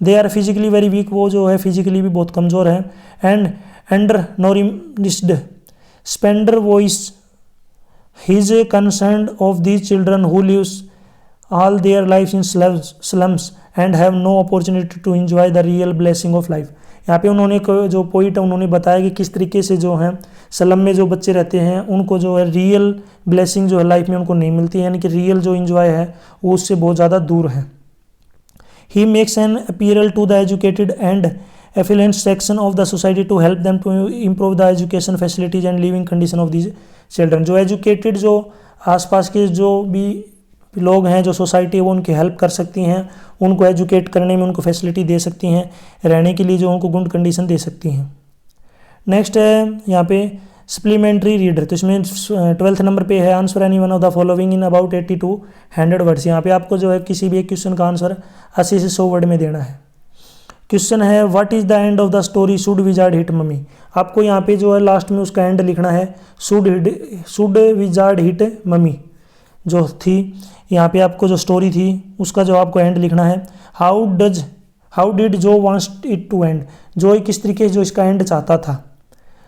They are physically very weak, वो जो है फिजिकली भी बहुत कमज़ोर है। And undernourished Spender voice his concern of these children who lives all their lives in slums and have no opportunity to enjoy the real blessing of life। यहाँ पे उन्होंने जो पॉइंट है उन्होंने बताया कि किस तरीके से जो है स्लम में जो बच्चे रहते हैं उनको जो है रियल ब्लेसिंग जो है लाइफ में उनको नहीं मिलती है, यानी कि रियल जो इंजॉय है वो उससे बहुत ज़्यादा दूर है। He makes an appeal to the educated and affluent section of the society to help them to improve the education facilities and living condition of these children। जो एजुकेटेड जो आसपास के जो भी लोग हैं, जो सोसाइटी है वो उनकी हेल्प कर सकती हैं, उनको एजुकेट करने में उनको फैसिलिटी दे सकती हैं, रहने के लिए जो उनको गुड कंडीशन दे सकती हैं। नेक्स्ट है यहाँ पे सप्लीमेंट्री रीडर, तो इसमें 12th नंबर पे है answer any one of the following in about 80 to 100 words. यहाँ पे आपको जो है किसी भी एक क्वेश्चन का आंसर 80 से 100 वर्ड में देना है। क्वेश्चन है what is the end of the story should wizard hit mummy. आपको यहाँ पे जो है लास्ट में उसका एंड लिखना है शुड विजार्ड हिट मम्मी जो थी, यहाँ पे आपको जो स्टोरी थी उसका जो आपको एंड लिखना है। हाउ डिड जो वांट्स इट टू एंड, जो किस तरीके से जो इसका एंड चाहता था,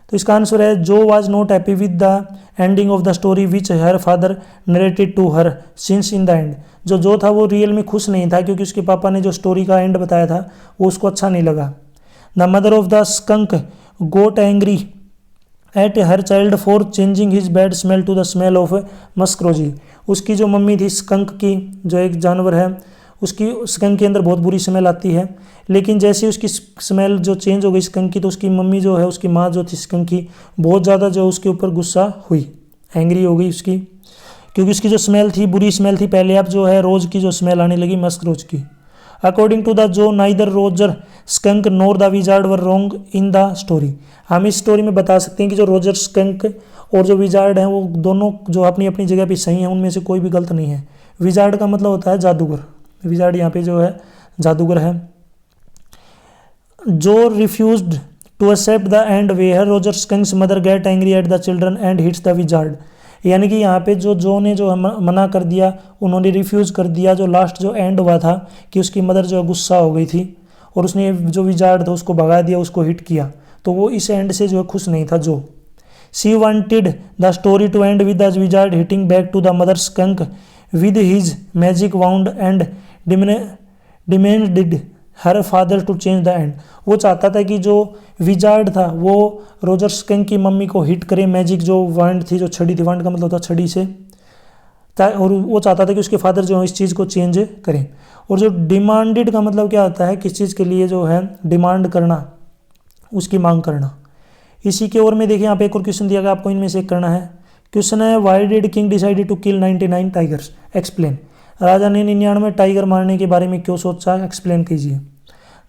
तो इसका आंसर है Jo was not happy with the ending of the story which her father narrated to her since in the end. जो था वो रियल में खुश नहीं था क्योंकि उसके पापा ने जो स्टोरी का एंड बताया था वो उसको अच्छा नहीं लगा। The mother of the skunk got angry at her child for changing his bad smell to the smell of musk roses. उसकी जो मम्मी थी स्कंक की, जो एक जानवर है, उसकी स्कंक के अंदर बहुत बुरी स्मेल आती है, लेकिन जैसे उसकी स्मेल जो चेंज हो गई स्कंक की, तो उसकी मम्मी जो है, उसकी माँ जो थी स्कंक की, बहुत ज़्यादा जो उसके ऊपर गुस्सा हुई, एंग्री हो गई उसकी, क्योंकि उसकी जो स्मेल थी बुरी स्मेल थी पहले, अब जो है रोज की जो स्मेल आने लगी मस्क रोज की। अकॉर्डिंग टू द जो neither Roger skunk NOR the wizard were wrong in the story. हम इस स्टोरी में बता सकते हैं कि जो रोजर स्कंक और जो विजार्ड हैं वो दोनों जो अपनी अपनी जगह पे सही हैं, उनमें से कोई भी गलत नहीं है। विजार्ड का मतलब होता है जादूगर, विजार्ड यहाँ पे जो है जादूगर है। जो refused to accept the end where Roger skunk's mother get angry at the children and hits the wizard. यानी कि यहाँ पे जो ने जो मना कर दिया, उन्होंने रिफ्यूज़ कर दिया जो लास्ट जो एंड हुआ था कि उसकी मदर जो गुस्सा हो गई थी और उसने जो विजार्ड था उसको भगा दिया, उसको हिट किया, तो वो इस एंड से जो है खुश नहीं था। जो she wanted the story to end with the wizard hitting back to the mother skunk with his magic wand and demanded her father to change the end. वो चाहता था कि जो विजार्ड था वो रोजर स्कंक की मम्मी को हिट करे, मैजिक जो वांड थी, जो छड़ी थी, वांड का मतलब था छड़ी से, और वो चाहता था कि उसके फादर जो है इस चीज़ को चेंज करें। और जो डिमांडेड का मतलब क्या होता है, किस चीज़ के लिए जो है डिमांड करना, उसकी मांग करना। इसी के ओर में देखिए यहाँ पे एक और क्वेश्चन दिया गया, आपको इनमें से एक करना है। क्वेश्चन है why did king decided to kill 99 tigers, explain. राजा ने 99 टाइगर मारने के बारे में क्यों सोचा, एक्सप्लेन कीजिए।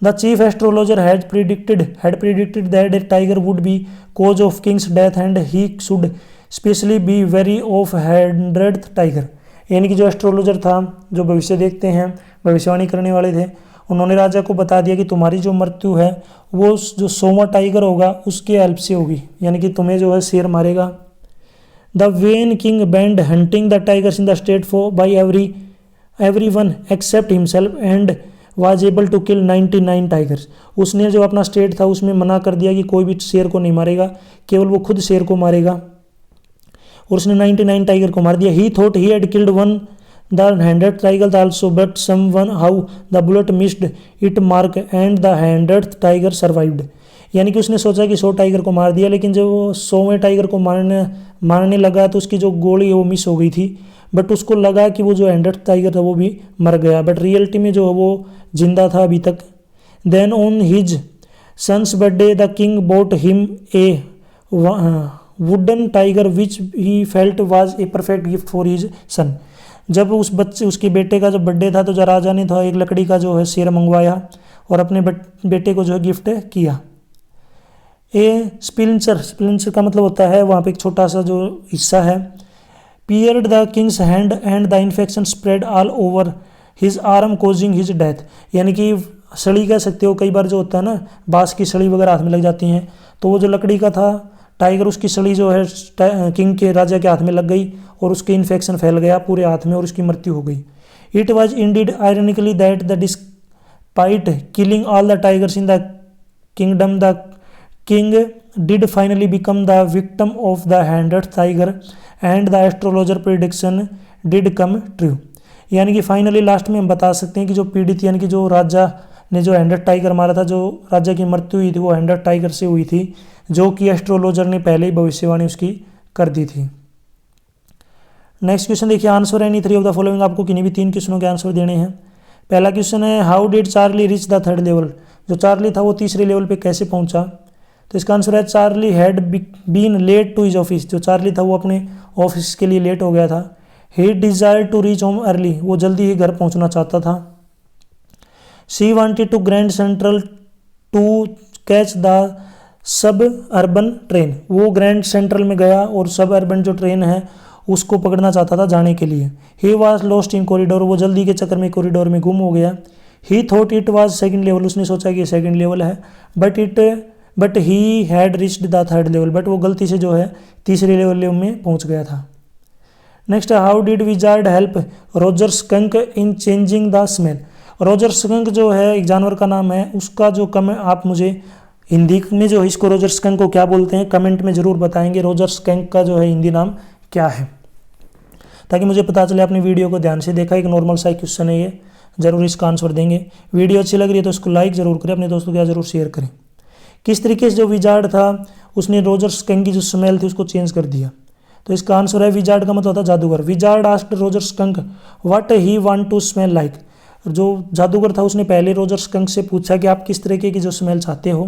The chief astrologer had predicted that A tiger would be cause of Kings death and he should specially be very of 100th tiger. यानी कि जो एस्ट्रोलॉजर था, जो भविष्य देखते हैं, भविष्यवाणी करने वाले थे, उन्होंने राजा को बता दिया कि तुम्हारी जो मृत्यु है वो जो 100वां टाइगर होगा उसके हेल्प से होगी, यानी कि तुम्हें जो है शेर मारेगा। The when king band hunting the tigers in the state for by everyone except himself and was able to kill 99 tigers. उसने जो अपना स्टेट था उसमें मना कर दिया कि कोई भी शेर को नहीं मारेगा, केवल वो खुद शेर को मारेगा, और उसने 99 टाइगर को मार दिया। ही thought he had killed one the 100th tiger also but someone how the bullet missed it mark and the 100th tiger survived. यानी कि उसने सोचा कि 100 टाइगर को मार दिया, लेकिन जब वो 100वें टाइगर को मारने लगा तो उसकी जो गोली है वो मिस हो गई थी, बट उसको लगा कि वो जो 100th टाइगर था वो भी मर गया, बट रियलिटी में जो है वो जिंदा था अभी तक। Then on his son's birthday the king bought him a wooden tiger which he felt was a perfect gift for his son. जब उसके बेटे का जब बर्थडे था तो जो राजा ने था एक लकड़ी का जो है शेर मंगवाया और अपने बेटे को जो है गिफ्ट किया। ए स्पिलिंचर का मतलब होता है वहाँ पे एक छोटा सा जो हिस्सा है। pierced the king's hand and the infection spread all over his arm causing his death। यानी कि सड़ी कह सकते हो, कई बार जो होता है ना बांस की सड़ी वगैरह हाथ में लग जाती हैं, तो वो जो लकड़ी का था टाइगर, उसकी सड़ी जो है किंग के राजा के हाथ में लग गई और उसके इन्फेक्शन फैल गया पूरे हाथ में और उसकी मृत्यु हो गई। It was Indeed ironically that the despite killing all the tigers in the kingdom the king did finally become the victim of the 100th tiger and the astrologer prediction did come true. यानी कि फाइनली लास्ट में हम बता सकते हैं कि जो पीड़ित यानी कि जो राजा ने जो 100 टाइगर मारा था, जो राजा की मृत्यु हुई थी वो 100 टाइगर से हुई थी, जो कि एस्ट्रोलॉजर ने पहले ही भविष्यवाणी उसकी कर दी थी। नेक्स्ट क्वेश्चन देखिए, answer any 3 of the following. आपको किन्हीं भी 3 क्वेश्चनों के आंसर देने हैं। पहला क्वेश्चन है how did Charlie reach the 3rd level. जो चार्ली था वो 3रे लेवल पे कैसे पहुंचा। तो इसका आंसर है Charlie had been late to his office. जो चार्ली था वो अपने ऑफिस के लिए लेट हो गया था। He desire to reach home early. वो जल्दी ही घर पहुंचना चाहता था। She wanted to Grand Central to catch the suburban train. वो ग्रैंड सेंट्रल में गया और सब अर्बन जो ट्रेन है उसको पकड़ना चाहता था जाने के लिए। He was lost in corridor. वो जल्दी के चक्कर में कॉरिडोर में गुम हो गया। ही thought it was 2nd level. उसने सोचा कि ये 2nd लेवल है, but he had reached the 3rd level. But वो गलती से जो है 3रे लेवल में पहुंच गया था। Next, how did wizard help Roger skunk in changing the smell. Roger skunk जो है एक जानवर का नाम है, उसका जो आप मुझे हिंदी में जो इसको रोजर स्कंक को क्या बोलते हैं कमेंट में ज़रूर बताएंगे। रोजर स्कंक का जो है हिंदी नाम क्या है, ताकि मुझे पता चले आपने वीडियो को ध्यान से देखा। एक नॉर्मल सा क्वेश्चन है ये, जरूर इसका आंसर देंगे। वीडियो अच्छी लग रही है तो इसको लाइक जरूर करें, अपने दोस्तों के साथ जरूर शेयर करें। किस तरीके से जो विजार्ड था उसने रोजर स्कंक की जो स्मेल थी उसको चेंज कर दिया। तो इसका आंसर है विजार्ड का मतलब होता है जादूगर। Wizard asked Roger Skunk what he want to smell like. जो जादूगर था उसने पहले रोजर स्कंक से पूछा कि आप किस तरीके की जो स्मेल चाहते हो।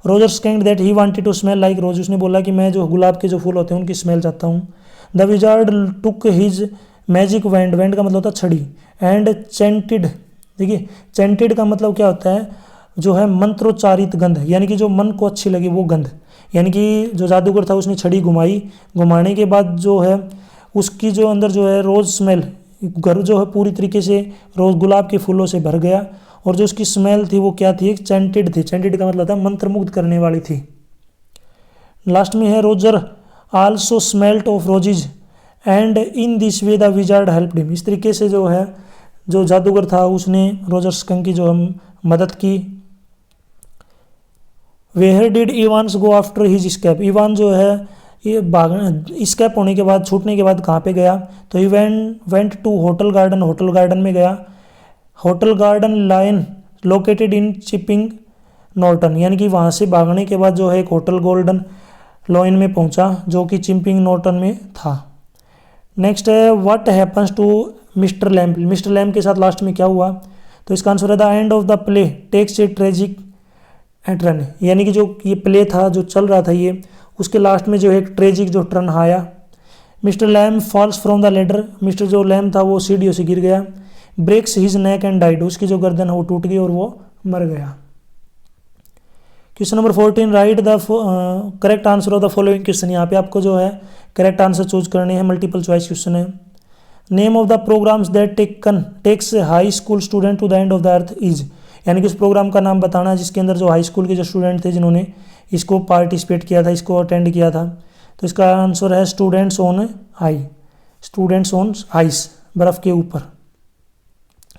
Roger skunk that he wanted to smell like rose. उसने बोला कि मैं जो गुलाब के जो फूल होते हैं उनकी स्मेल चाहता हूँ। The wizard took his magic wand. Wand का मतलब होता है छड़ी। And chanted. देखिए चेंटेड का मतलब क्या होता है, जो है मंत्रोच्चारित गंध, यानी कि जो मन को अच्छी लगे वो गंध। यानी कि जो जादूगर था उसने छड़ी घुमाई, घुमाने के बाद जो है उसकी जो अंदर जो है रोज़ स्मेल, घर जो है पूरी तरीके से रोज़ गुलाब के फूलों से भर गया। और जो उसकी स्मेल थी वो क्या थी, एक चेंटेड थी। चेंटेड का मतलब था मंत्रमुग्ध करने वाली थी। लास्ट में है Roger also smelt of roses and in this way the wizard helped him. इस तरीके से जो है जो जादूगर था उसने रोजर स्कंक की जो मदद की। Where did Evans go after his escape. Evan जो है ये स्केप होने के बाद, छूटने के बाद कहाँ पे गया, तो he went to hotel garden. Hotel garden में गया। Hotel garden line located in Chipping Norton. यानी कि वहाँ से भागने के बाद जो है एक होटल गोल्डन लॉइन में पहुँचा जो कि चिपिंग नॉर्टन में था। नेक्स्ट है what happens to Mister Lamb. Mister Lamb के साथ लास्ट में क्या हुआ, तो इसका आंसर है the end of the play takes a tragic turn. यानी कि जो ये प्ले था जो चल रहा था ये, उसके लास्ट में जो एक ट्रेजिक जो टर्न आया। Mister Lamb falls from the ladder. Mister जो लैम्प था वो सीढ़ियों से गिर गया। Breaks his neck and died. उसकी जो गर्दन है वो टूट गई और वो मर गया। Question number 14 right the correct answer of the following question. यहाँ पे आपको जो है करेक्ट आंसर चूज करने हैं। मल्टीपल चॉइस क्वेश्चन है। Name of the programmes that takes high school student to the end of the earth is. यानी कि उस प्रोग्राम का नाम बताना जिसके अंदर जो हाई स्कूल के जो स्टूडेंट थे जिन्होंने इसको पार्टिसिपेट किया था, इसको अटेंड किया था। तो इसका आंसर है students on I. Students on ice, बर्फ़ के ऊपर,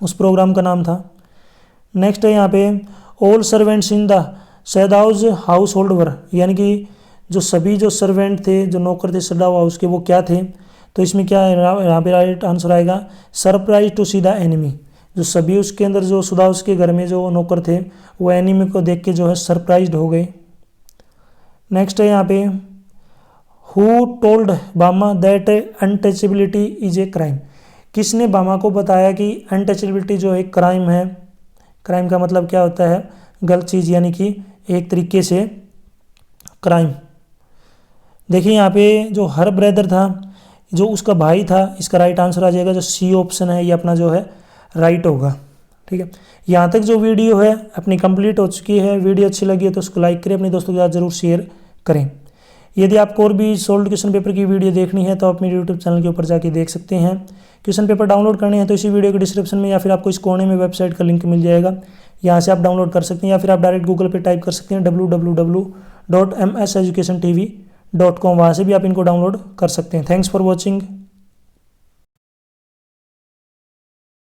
उस प्रोग्राम का नाम था। नेक्स्ट है यहाँ पे all servants in the Sadao's household were. यानी कि जो सभी जो सर्वेंट थे, जो नौकर थे सदाउ हाउस के, वो क्या थे, तो इसमें क्या है यहाँ पे राइट आंसर आएगा surprise to see the enemy. जो सभी उसके अंदर जो सदाउस के घर में जो नौकर थे वो एनिमी को देख के जो है सरप्राइज्ड हो गए। नेक्स्ट है यहाँ पे हु टोल्ड बामा that untouchability is a crime. किसने बामा को बताया कि अनटचेबिलिटी जो एक क्राइम है। क्राइम का मतलब क्या होता है, गलत चीज़, यानी कि एक तरीके से क्राइम। देखिए यहाँ पे जो हर ब्रदर था, जो उसका भाई था, इसका राइट आंसर आ जाएगा जो सी ऑप्शन है, ये अपना जो है राइट होगा। ठीक है, यहाँ तक जो वीडियो है अपनी कंप्लीट हो चुकी है। वीडियो अच्छी लगी है तो उसको लाइक करें, अपने दोस्तों के साथ जरूर शेयर करें। यदि आपको और भी सोल्व्ड क्वेश्चन पेपर की वीडियो देखनी है तो आप मेरे यूट्यूब चैनल के ऊपर जाके देख सकते हैं। क्वेश्चन पेपर डाउनलोड करने हैं तो इसी वीडियो के डिस्क्रिप्शन में या फिर आपको इस कोने में वेबसाइट का लिंक मिल जाएगा, यहाँ से आप डाउनलोड कर सकते हैं, या फिर आप डायरेक्ट गूगल पे टाइप कर सकते हैं www.mseducationtv.com। वहाँ से भी आप इनको डाउनलोड कर सकते हैं। Thanks for watching.